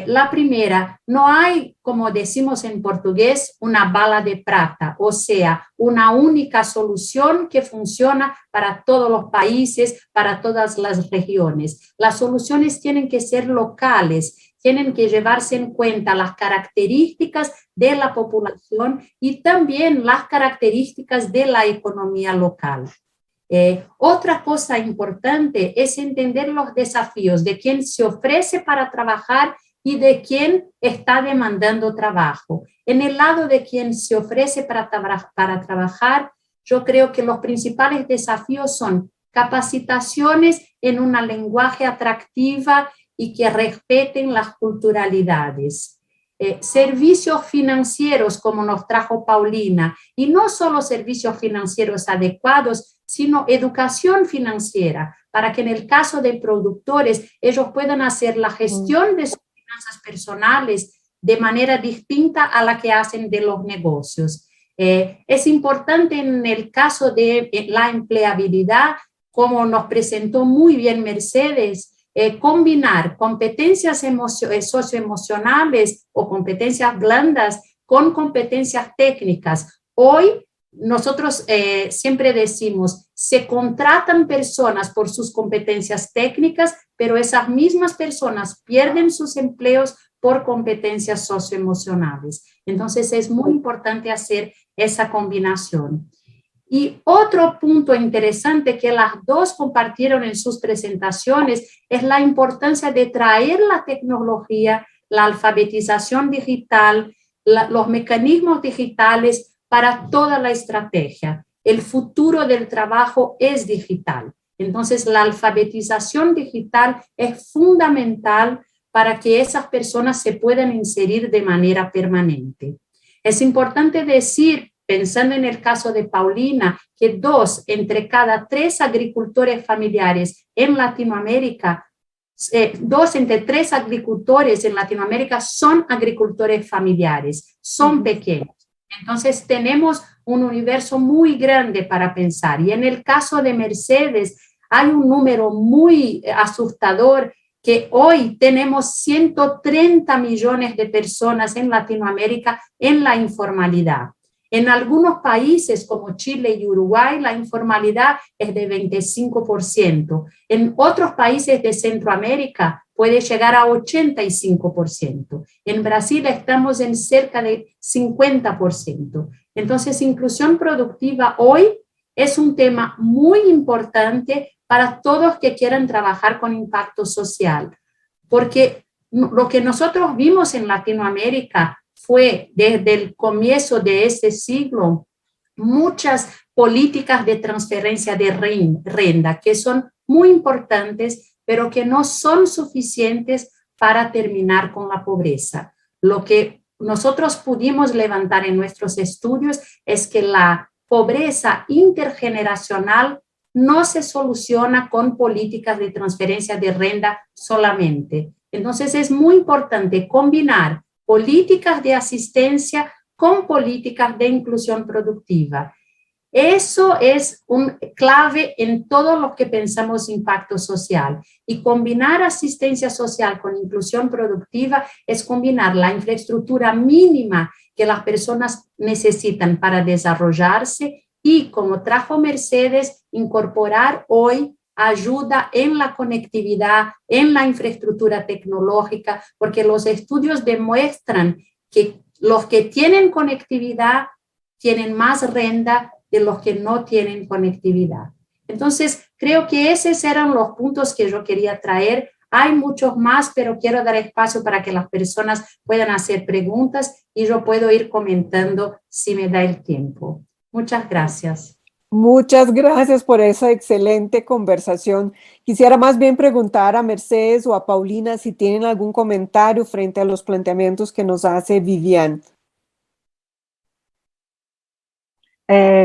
La primera, no hay, como decimos en portugués, una bala de plata, o sea, una única solución que funciona para todos los países, para todas las regiones. Las soluciones tienen que ser locales, tienen que llevarse en cuenta las características de la población y también las características de la economía local. Otra cosa importante es entender los desafíos de quien se ofrece para trabajar y de quien está demandando trabajo. En el lado de quien se ofrece para trabajar, yo creo que los principales desafíos son capacitaciones en un lenguaje atractiva y que respeten las culturalidades. Servicios financieros, como nos trajo Paulina, y no solo servicios financieros adecuados, sino educación financiera, para que en el caso de productores ellos puedan hacer la gestión de sus finanzas personales de manera distinta a la que hacen de los negocios. Es importante en el caso de la empleabilidad, como nos presentó muy bien Mercedes, combinar competencias socioemocionales o competencias blandas con competencias técnicas. Hoy nosotros siempre decimos, se contratan personas por sus competencias técnicas, pero esas mismas personas pierden sus empleos por competencias socioemocionales. Entonces es muy importante hacer esa combinación. Y otro punto interesante que las dos compartieron en sus presentaciones es la importancia de traer la tecnología, la alfabetización digital, los mecanismos digitales para toda la estrategia. El futuro del trabajo es digital. Entonces, la alfabetización digital es fundamental para que esas personas se puedan inserir de manera permanente. Es importante decir, pensando en el caso de Paulina, que 2 entre cada 3 agricultores familiares en Latinoamérica, 2 entre 3 agricultores en Latinoamérica son agricultores familiares, son pequeños. Entonces tenemos un universo muy grande para pensar. Y en el caso de Mercedes hay un número muy asustador, que hoy tenemos 130 millones de personas en Latinoamérica en la informalidad. En algunos países como Chile y Uruguay, la informalidad es de 25%. En otros países de Centroamérica, puede llegar a 85%. En Brasil estamos en cerca de 50%. Entonces, inclusión productiva hoy es un tema muy importante para todos que quieran trabajar con impacto social, porque lo que nosotros vimos en Latinoamérica fue desde el comienzo de este siglo muchas políticas de transferencia de renta que son muy importantes, pero que no son suficientes para terminar con la pobreza. Lo que nosotros pudimos levantar en nuestros estudios es que la pobreza intergeneracional no se soluciona con políticas de transferencia de renta solamente. Entonces es muy importante combinar políticas de asistencia con políticas de inclusión productiva. Eso es un clave en todo lo que pensamos impacto social. Y combinar asistencia social con inclusión productiva es combinar la infraestructura mínima que las personas necesitan para desarrollarse y, como trajo Mercedes, incorporar hoy ayuda en la conectividad, en la infraestructura tecnológica, porque los estudios demuestran que los que tienen conectividad tienen más renta de los que no tienen conectividad. Entonces, creo que esos eran los puntos que yo quería traer. Hay muchos más, pero quiero dar espacio para que las personas puedan hacer preguntas y yo puedo ir comentando si me da el tiempo. Muchas gracias. Muchas gracias por esa excelente conversación. Quisiera más bien preguntar a Mercedes o a Paulina si tienen algún comentario frente a los planteamientos que nos hace Vivian.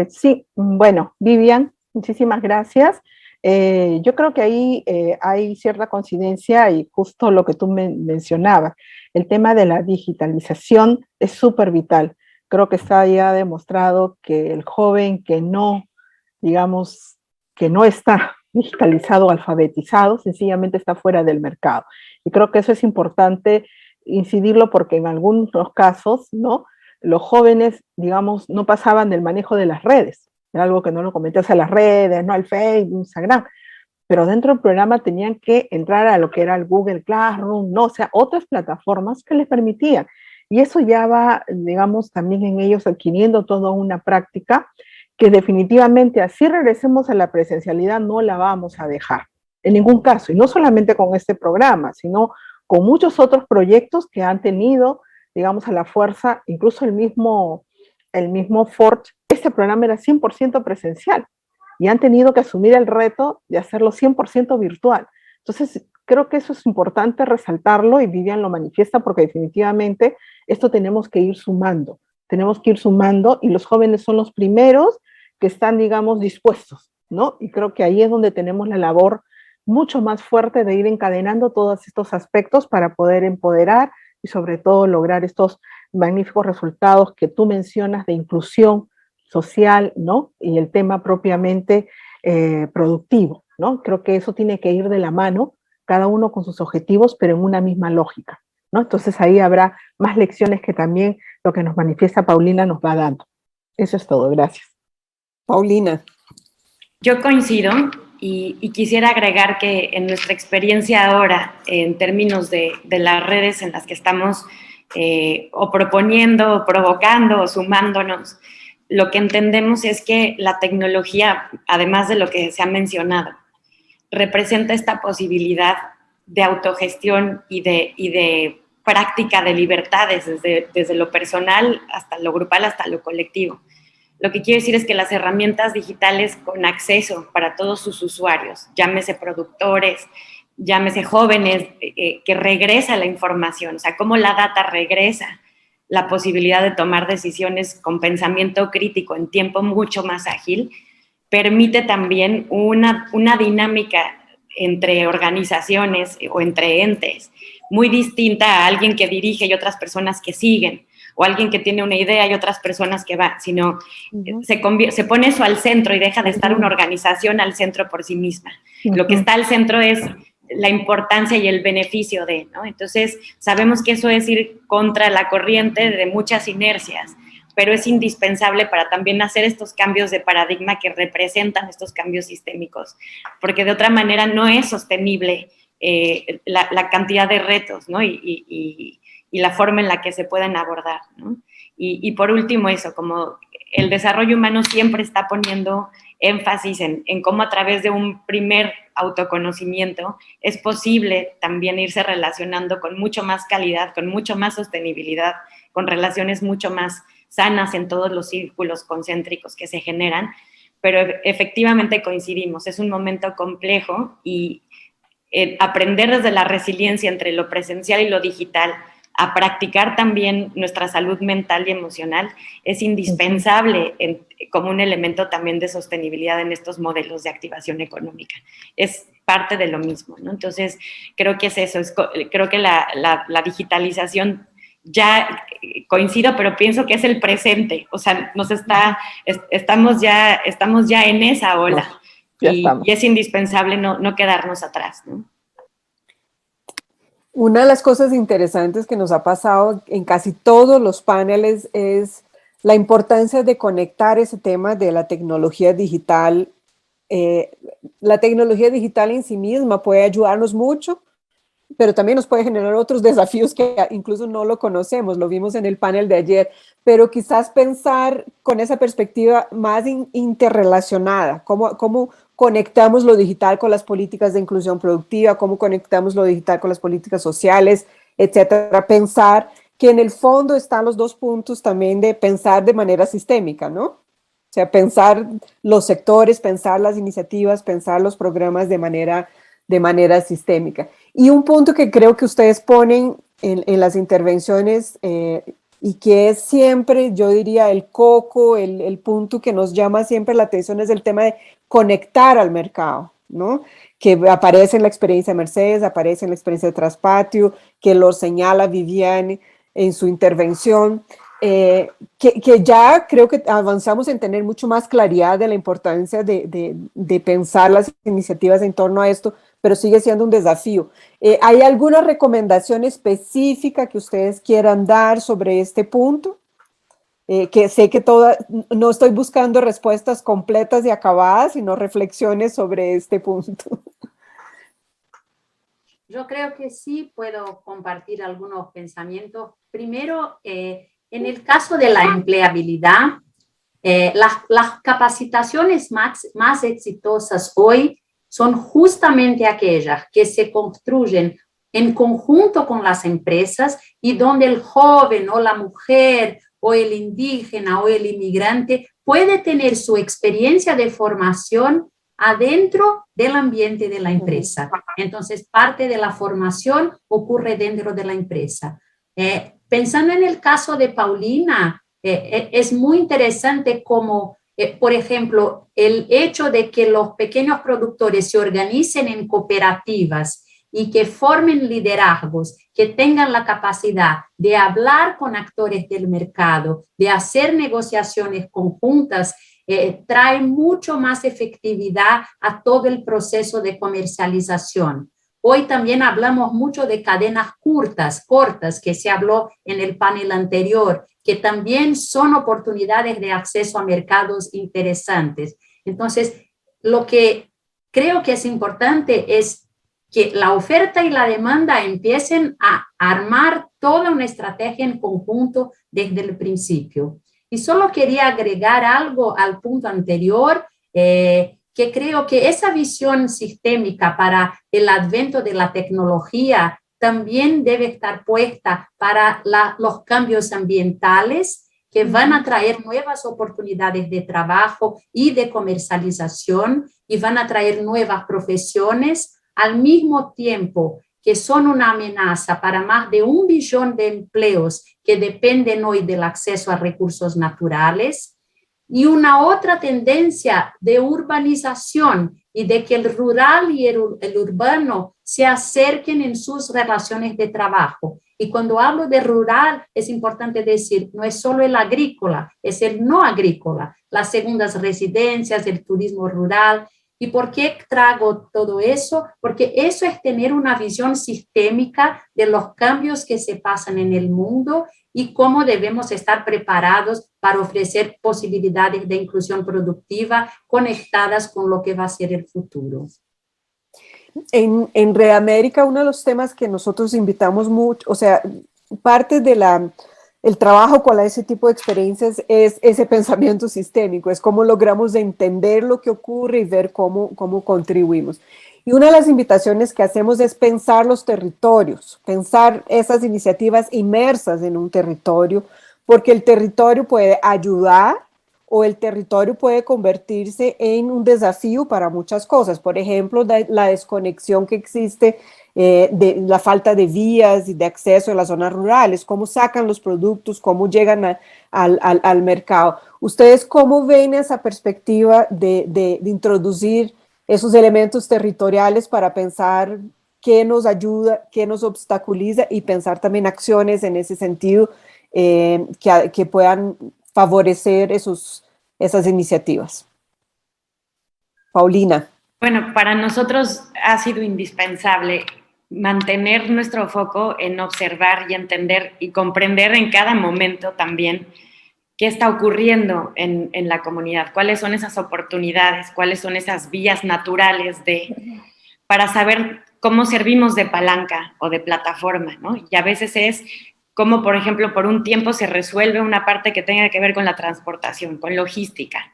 Sí, bueno, Vivian, muchísimas gracias. Yo creo que ahí hay cierta coincidencia y justo lo que tú mencionabas, el tema de la digitalización es súper vital. Creo que está ya demostrado que el joven que no, digamos, que no está digitalizado o alfabetizado, sencillamente está fuera del mercado. Y creo que eso es importante incidirlo porque en algunos casos, ¿no?, los jóvenes, digamos, no pasaban del manejo de las redes. Era algo que no lo comenté, o sea, las redes, no al Facebook, Instagram. Pero dentro del programa tenían que entrar a lo que era el Google Classroom, ¿no? O sea, otras plataformas que les permitían. Y eso ya va, digamos, también en ellos adquiriendo toda una práctica que definitivamente así regresemos a la presencialidad no la vamos a dejar, en ningún caso. Y no solamente con este programa, sino con muchos otros proyectos que han tenido, digamos, a la fuerza, incluso el mismo Ford, este programa era 100% presencial y han tenido que asumir el reto de hacerlo 100% virtual. Entonces, creo que eso es importante resaltarlo y Vivian lo manifiesta porque definitivamente esto tenemos que ir sumando y los jóvenes son los primeros que están, digamos, dispuestos, ¿no? Y creo que ahí es donde tenemos la labor mucho más fuerte de ir encadenando todos estos aspectos para poder empoderar y sobre todo lograr estos magníficos resultados que tú mencionas de inclusión social, ¿no? Y el tema propiamente productivo, ¿no? Creo que eso tiene que ir de la mano, cada uno con sus objetivos, pero en una misma lógica, ¿no? Entonces ahí habrá más lecciones que también lo que nos manifiesta Paulina nos va dando. Eso es todo, gracias. Paulina. Yo coincido y quisiera agregar que en nuestra experiencia ahora, en términos de las redes en las que estamos o proponiendo, o provocando, o sumándonos, lo que entendemos es que la tecnología, además de lo que se ha mencionado, representa esta posibilidad de autogestión y de práctica de libertades, desde lo personal hasta lo grupal, hasta lo colectivo. Lo que quiero decir es que las herramientas digitales con acceso para todos sus usuarios, llámese productores, llámese jóvenes, que regresa la información, o sea, cómo la data regresa la posibilidad de tomar decisiones con pensamiento crítico en tiempo mucho más ágil, permite también una dinámica entre organizaciones o entre entes muy distinta a alguien que dirige y otras personas que siguen, o alguien que tiene una idea y otras personas que van, sino se pone eso al centro y deja de estar una organización al centro por sí misma. Lo que está al centro es la importancia y el beneficio de, ¿no? Entonces, sabemos que eso es ir contra la corriente de muchas inercias, pero es indispensable para también hacer estos cambios de paradigma que representan estos cambios sistémicos, porque de otra manera no es sostenible la cantidad de retos, ¿no? Y la forma en la que se pueden abordar, ¿no? Y por último eso, como el desarrollo humano siempre está poniendo énfasis en cómo a través de un primer autoconocimiento es posible también irse relacionando con mucho más calidad, con mucho más sostenibilidad, con relaciones mucho más sanas en todos los círculos concéntricos que se generan, pero efectivamente coincidimos, es un momento complejo y aprender desde la resiliencia entre lo presencial y lo digital a practicar también nuestra salud mental y emocional es indispensable como un elemento también de sostenibilidad en estos modelos de activación económica. Es parte de lo mismo, ¿no? Entonces, creo que es eso, creo que la digitalización ya coincido, pero pienso que es el presente, o sea, estamos ya en esa ola y es indispensable no quedarnos atrás, ¿no? Una de las cosas interesantes que nos ha pasado en casi todos los paneles es la importancia de conectar ese tema de la tecnología digital. La tecnología digital en sí misma puede ayudarnos mucho, pero también nos puede generar otros desafíos que incluso no lo conocemos, lo vimos en el panel de ayer, pero quizás pensar con esa perspectiva más interrelacionada, cómo conectamos lo digital con las políticas de inclusión productiva, cómo conectamos lo digital con las políticas sociales, etcétera. Pensar que en el fondo están los dos puntos también de pensar de manera sistémica, ¿no? O sea, pensar los sectores, pensar las iniciativas, pensar los programas de manera sistémica. Y un punto que creo que ustedes ponen en las intervenciones y que es siempre, yo diría, el coco, el punto que nos llama siempre la atención es el tema de conectar al mercado, ¿no? Que aparece en la experiencia de Mercedes, aparece en la experiencia de Traspatio, que lo señala Viviane en su intervención, que ya creo que avanzamos en tener mucho más claridad de la importancia de pensar las iniciativas en torno a esto, pero sigue siendo un desafío. ¿Hay alguna recomendación específica que ustedes quieran dar sobre este punto? Que sé que no estoy buscando respuestas completas y acabadas, sino reflexiones sobre este punto. Yo creo que sí puedo compartir algunos pensamientos. Primero, en el caso de la empleabilidad, las capacitaciones más exitosas hoy son justamente aquellas que se construyen en conjunto con las empresas y donde el joven o la mujer o el indígena o el inmigrante puede tener su experiencia de formación adentro del ambiente de la empresa. Entonces, parte de la formación ocurre dentro de la empresa. Pensando en el caso de Paulina, es muy interesante como, por ejemplo, el hecho de que los pequeños productores se organicen en cooperativas y que formen liderazgos, que tengan la capacidad de hablar con actores del mercado, de hacer negociaciones conjuntas, trae mucho más efectividad a todo el proceso de comercialización. Hoy también hablamos mucho de cadenas cortas, que se habló en el panel anterior, que también son oportunidades de acceso a mercados interesantes. Entonces, lo que creo que es importante es que la oferta y la demanda empiecen a armar toda una estrategia en conjunto desde el principio. Y solo quería agregar algo al punto anterior, que creo que esa visión sistémica para el advento de la tecnología también debe estar puesta para los cambios ambientales que van a traer nuevas oportunidades de trabajo y de comercialización y van a traer nuevas profesiones al mismo tiempo que son una amenaza para más de 1 billón de empleos que dependen hoy del acceso a recursos naturales, y una otra tendencia de urbanización y de que el rural y el urbano se acerquen en sus relaciones de trabajo. Y cuando hablo de rural, es importante decir, no es solo el agrícola, es el no agrícola, las segundas residencias, el turismo rural. ¿Y por qué traigo todo eso? Porque eso es tener una visión sistémica de los cambios que se pasan en el mundo y cómo debemos estar preparados para ofrecer posibilidades de inclusión productiva conectadas con lo que va a ser el futuro. En Red América, uno de los temas que nosotros invitamos mucho, o sea, parte de el trabajo con ese tipo de experiencias es ese pensamiento sistémico, es cómo logramos entender lo que ocurre y ver cómo contribuimos. Y una de las invitaciones que hacemos es pensar los territorios, pensar esas iniciativas inmersas en un territorio, porque el territorio puede ayudar o el territorio puede convertirse en un desafío para muchas cosas. Por ejemplo, la desconexión que existe, de la falta de vías y de acceso a las zonas rurales, cómo sacan los productos, cómo llegan al mercado. ¿Ustedes cómo ven esa perspectiva de introducir esos elementos territoriales para pensar qué nos ayuda, qué nos obstaculiza y pensar también acciones en ese sentido que puedan favorecer esas iniciativas? Paulina. Bueno, para nosotros ha sido indispensable mantener nuestro foco en observar y entender y comprender en cada momento también qué está ocurriendo en la comunidad, cuáles son esas oportunidades, cuáles son esas vías naturales para saber cómo servimos de palanca o de plataforma, ¿no? Y a veces es cómo, por ejemplo, por un tiempo se resuelve una parte que tenga que ver con la transportación, con logística.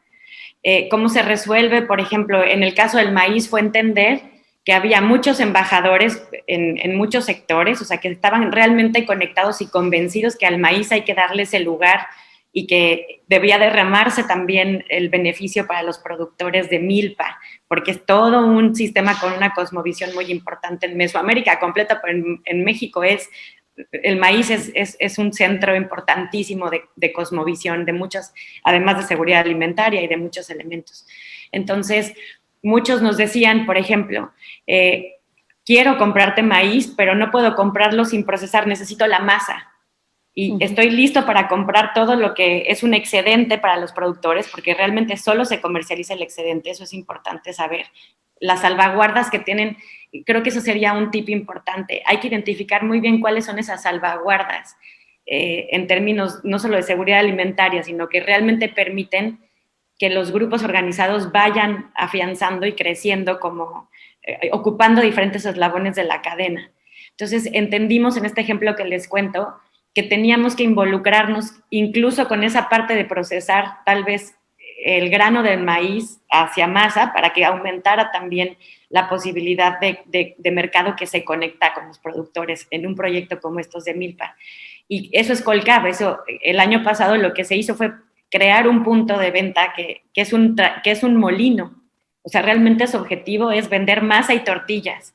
Cómo se resuelve, por ejemplo, en el caso del maíz fue entender que había muchos embajadores en muchos sectores, o sea, que estaban realmente conectados y convencidos que al maíz hay que darle ese lugar y que debía derramarse también el beneficio para los productores de milpa, porque es todo un sistema con una cosmovisión muy importante en Mesoamérica completa, pero en México el maíz es un centro importantísimo de cosmovisión, de muchas, además de seguridad alimentaria y de muchos elementos. Entonces, muchos nos decían, por ejemplo, quiero comprarte maíz, pero no puedo comprarlo sin procesar, necesito la masa. Y estoy listo para comprar todo lo que es un excedente para los productores, porque realmente solo se comercializa el excedente, eso es importante saber. Las salvaguardas que tienen, creo que eso sería un tip importante. Hay que identificar muy bien cuáles son esas salvaguardas en términos no solo de seguridad alimentaria, sino que realmente permiten que los grupos organizados vayan afianzando y creciendo como ocupando diferentes eslabones de la cadena. Entonces, entendimos en este ejemplo que les cuento que teníamos que involucrarnos incluso con esa parte de procesar tal vez el grano del maíz hacia masa para que aumentara también la posibilidad de mercado que se conecta con los productores en un proyecto como estos de milpa. Y eso es Colcab, eso el año pasado lo que se hizo fue crear un punto de venta que es un molino. O sea, realmente su objetivo es vender masa y tortillas,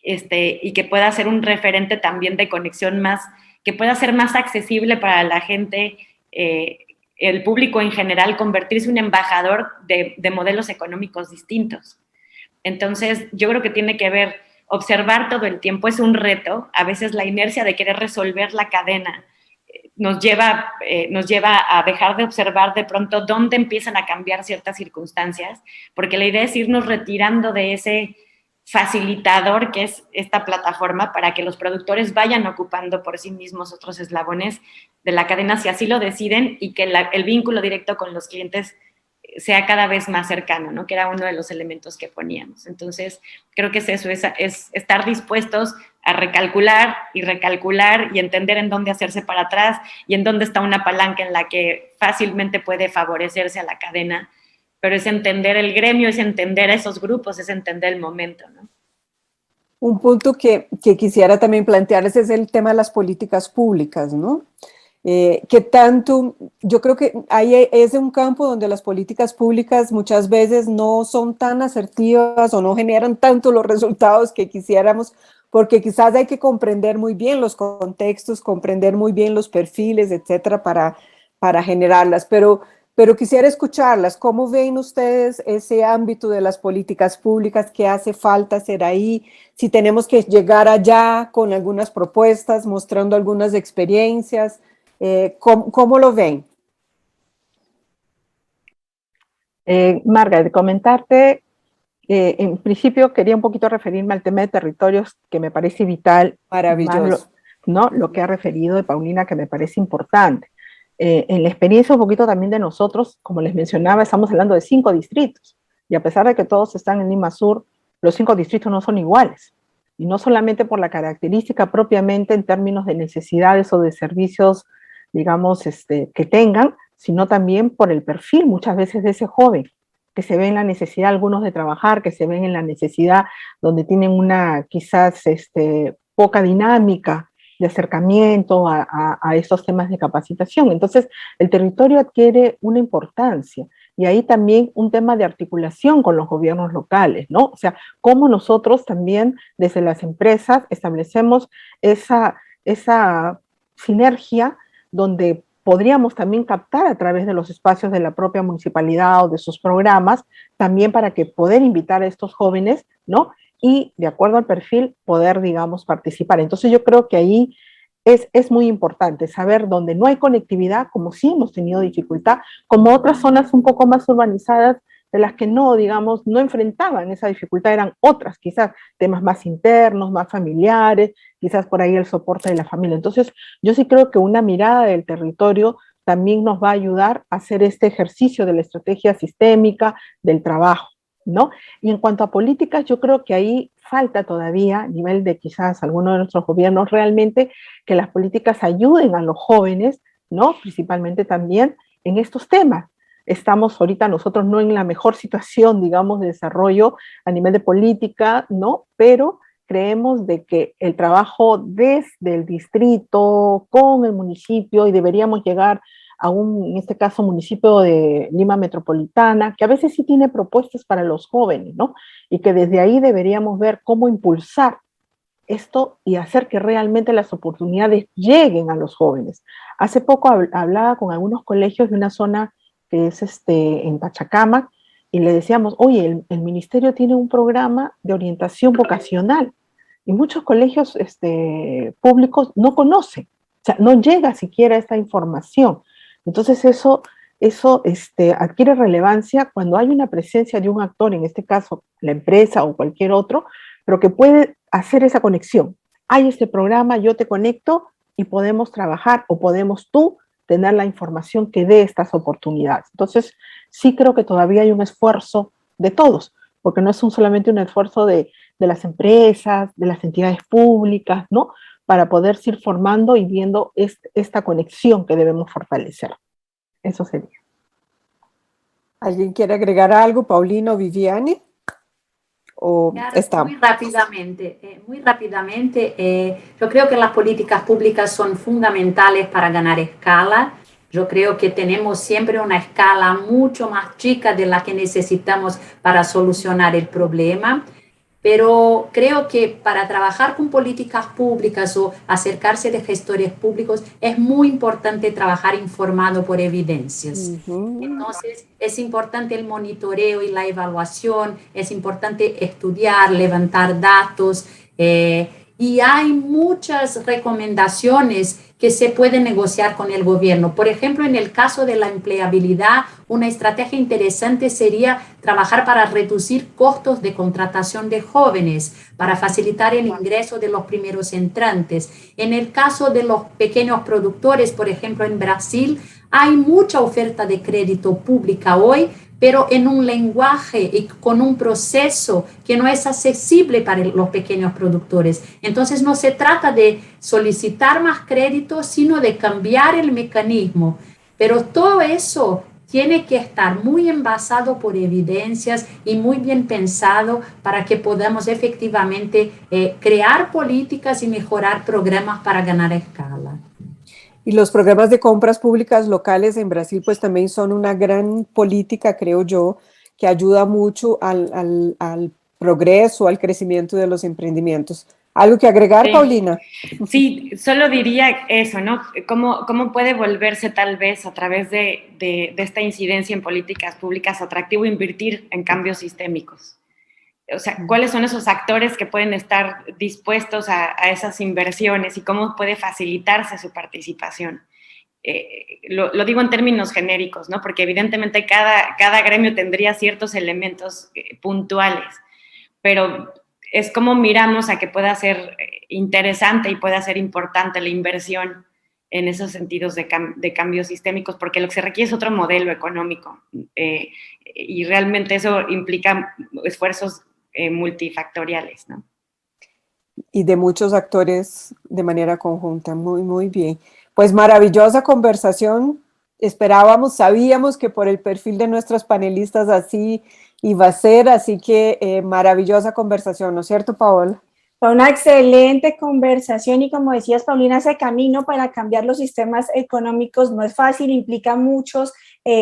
y que pueda ser un referente también de conexión más, que pueda ser más accesible para la gente, el público en general, convertirse en un embajador de modelos económicos distintos. Entonces, yo creo que tiene que ver, observar todo el tiempo es un reto, a veces la inercia de querer resolver la cadena nos lleva a dejar de observar de pronto dónde empiezan a cambiar ciertas circunstancias, porque la idea es irnos retirando de ese facilitador que es esta plataforma para que los productores vayan ocupando por sí mismos otros eslabones de la cadena si así lo deciden y que el vínculo directo con los clientes sea cada vez más cercano, ¿no? Que era uno de los elementos que poníamos. Entonces, creo que es eso, es estar dispuestos a recalcular y entender en dónde hacerse para atrás y en dónde está una palanca en la que fácilmente puede favorecerse a la cadena, pero es entender el gremio, es entender a esos grupos, es entender el momento, ¿no? Un punto que quisiera también plantearles es el tema de las políticas públicas, ¿no? Que tanto, yo creo que ahí es un campo donde las políticas públicas muchas veces no son tan asertivas o no generan tanto los resultados que quisiéramos, porque quizás hay que comprender muy bien los contextos, comprender muy bien los perfiles, etcétera, para generarlas, pero quisiera escucharlas. ¿Cómo ven ustedes ese ámbito de las políticas públicas? ¿Qué hace falta hacer ahí? Si tenemos que llegar allá con algunas propuestas, mostrando algunas experiencias, ¿cómo lo ven? Margaret, comentarte, en principio quería un poquito referirme al tema de territorios, que me parece vital. Maravilloso. Lo que ha referido de Paulina, que me parece importante. En la experiencia un poquito también de nosotros, como les mencionaba, estamos hablando de 5 distritos, y a pesar de que todos están en Lima Sur, los 5 distritos no son iguales. Y no solamente por la característica propiamente en términos de necesidades o de servicios, digamos, que tengan, sino también por el perfil muchas veces de ese joven, que se ve en la necesidad algunos de trabajar, que se ven en la necesidad donde tienen una quizás poca dinámica de acercamiento a estos temas de capacitación. Entonces, el territorio adquiere una importancia. Y ahí también un tema de articulación con los gobiernos locales, ¿no? O sea, cómo nosotros también desde las empresas establecemos esa sinergia donde podríamos también captar a través de los espacios de la propia municipalidad o de sus programas, también para que poder invitar a estos jóvenes, ¿no? Y de acuerdo al perfil poder, digamos, participar. Entonces yo creo que ahí es muy importante saber dónde no hay conectividad, como sí hemos tenido dificultad, como otras zonas un poco más urbanizadas de las que no, digamos, no enfrentaban esa dificultad, eran otras, quizás temas más internos, más familiares, quizás por ahí el soporte de la familia. Entonces, yo sí creo que una mirada del territorio también nos va a ayudar a hacer este ejercicio de la estrategia sistémica del trabajo, ¿no? Y en cuanto a políticas, yo creo que ahí falta todavía, a nivel de quizás algunos de nuestros gobiernos, realmente que las políticas ayuden a los jóvenes, ¿no? Principalmente también en estos temas. Estamos ahorita nosotros no en la mejor situación, digamos, de desarrollo a nivel de política, ¿no? Pero creemos de que el trabajo desde el distrito con el municipio, y deberíamos llegar a en este caso, municipio de Lima Metropolitana, que a veces sí tiene propuestas para los jóvenes, ¿no? Y que desde ahí deberíamos ver cómo impulsar esto y hacer que realmente las oportunidades lleguen a los jóvenes. Hace poco hablaba con algunos colegios de una zona que es en Pachacamac, y le decíamos, oye, el ministerio tiene un programa de orientación vocacional, y muchos colegios públicos no conocen, o sea, no llega siquiera esta información. Entonces eso adquiere relevancia cuando hay una presencia de un actor, en este caso la empresa o cualquier otro, pero que puede hacer esa conexión. Hay este programa, yo te conecto y podemos trabajar, o podemos tú tener la información que dé estas oportunidades. Entonces, sí creo que todavía hay un esfuerzo de todos, porque no es solamente un esfuerzo de las empresas, de las entidades públicas, ¿no? Para poder ir formando y viendo esta conexión que debemos fortalecer. Eso sería. ¿Alguien quiere agregar algo, Paulino o Viviane? ¿O Claro, está? muy rápidamente, yo creo que las políticas públicas son fundamentales para ganar escala. Yo creo que tenemos siempre una escala mucho más chica de la que necesitamos para solucionar el problema. Pero creo que para trabajar con políticas públicas o acercarse de gestores públicos es muy importante trabajar informado por evidencias. Entonces, es importante el monitoreo y la evaluación, es importante estudiar, levantar datos, y hay muchas recomendaciones que se pueden negociar con el gobierno. Por ejemplo, en el caso de la empleabilidad, una estrategia interesante sería trabajar para reducir costos de contratación de jóvenes, para facilitar el ingreso de los primeros entrantes. En el caso de los pequeños productores, por ejemplo, en Brasil, hay mucha oferta de crédito pública hoy, pero en un lenguaje y con un proceso que no es accesible para los pequeños productores. Entonces no se trata de solicitar más crédito, sino de cambiar el mecanismo. Pero todo eso tiene que estar muy envasado por evidencias y muy bien pensado para que podamos efectivamente crear políticas y mejorar programas para ganar escala. Y los programas de compras públicas locales en Brasil pues también son una gran política, creo yo, que ayuda mucho al progreso, al crecimiento de los emprendimientos. ¿Algo que agregar, sí. Paulina? Sí, solo diría eso, ¿no? ¿Cómo puede volverse tal vez a través de esta incidencia en políticas públicas atractivo invertir en cambios sistémicos? O sea, ¿cuáles son esos actores que pueden estar dispuestos a esas inversiones y cómo puede facilitarse su participación? Lo digo en términos genéricos, ¿no? Porque evidentemente cada gremio tendría ciertos elementos puntuales, pero es como miramos a que pueda ser interesante y pueda ser importante la inversión en esos sentidos de cambios sistémicos, porque lo que se requiere es otro modelo económico, y realmente eso implica esfuerzos multifactoriales, ¿no? Y de muchos actores de manera conjunta. Muy, muy bien. Pues maravillosa conversación. Sabíamos que por el perfil de nuestros panelistas así iba a ser, así que maravillosa conversación, ¿no es cierto, Paola? Fue una excelente conversación y como decías, Paulina, ese camino para cambiar los sistemas económicos no es fácil, implica muchos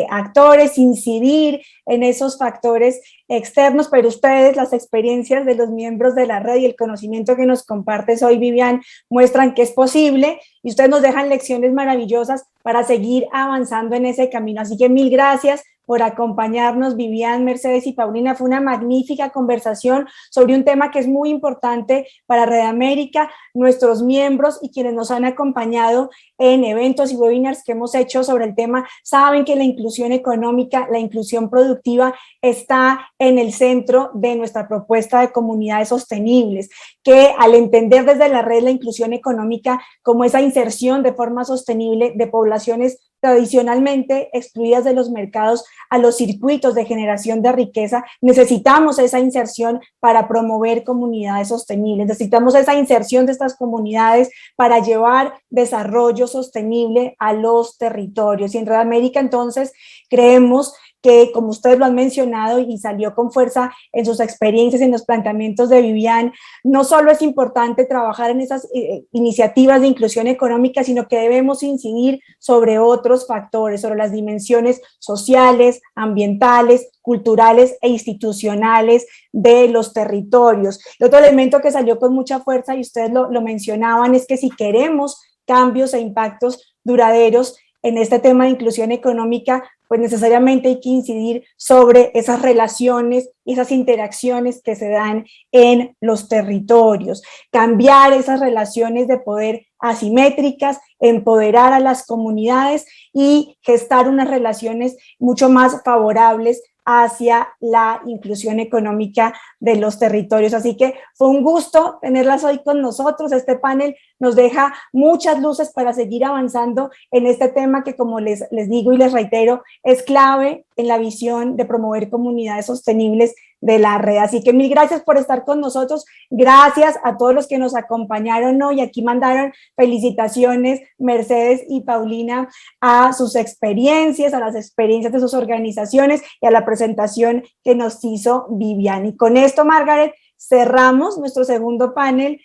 actores, incidir en esos factores externos, pero ustedes, las experiencias de los miembros de la red y el conocimiento que nos compartes hoy, Vivian, muestran que es posible y ustedes nos dejan lecciones maravillosas para seguir avanzando en ese camino. Así que mil gracias por acompañarnos, Vivian, Mercedes y Paulina. Fue una magnífica conversación sobre un tema que es muy importante para Red América, nuestros miembros y quienes nos han acompañado en eventos y webinars que hemos hecho sobre el tema, saben que la inclusión económica, la inclusión productiva está en el centro de nuestra propuesta de comunidades sostenibles, que al entender desde la red la inclusión económica como esa inserción de forma sostenible de poblaciones tradicionalmente excluidas de los mercados a los circuitos de generación de riqueza, necesitamos esa inserción para promover comunidades sostenibles, necesitamos esa inserción de estas comunidades para llevar desarrollo sostenible a los territorios. Y en Red América, entonces, creemos que, como ustedes lo han mencionado y salió con fuerza en sus experiencias, en los planteamientos de Vivian, no solo es importante trabajar en esas iniciativas de inclusión económica, sino que debemos incidir sobre otros factores, sobre las dimensiones sociales, ambientales, culturales e institucionales de los territorios. Y otro elemento que salió con mucha fuerza, y ustedes lo mencionaban, es que si queremos cambios e impactos duraderos en este tema de inclusión económica, pues necesariamente hay que incidir sobre esas relaciones y esas interacciones que se dan en los territorios, cambiar esas relaciones de poder asimétricas, empoderar a las comunidades y gestar unas relaciones mucho más favorables hacia la inclusión económica de los territorios. Así que fue un gusto tenerlas hoy con nosotros. Este panel nos deja muchas luces para seguir avanzando en este tema que, como les digo y les reitero, es clave en la visión de promover comunidades sostenibles de la red. Así que mil gracias por estar con nosotros. Gracias a todos los que nos acompañaron hoy. Aquí mandaron felicitaciones Mercedes y Paulina a sus experiencias, a las experiencias de sus organizaciones y a la presentación que nos hizo Vivian. Y con esto, Margaret, cerramos nuestro segundo panel.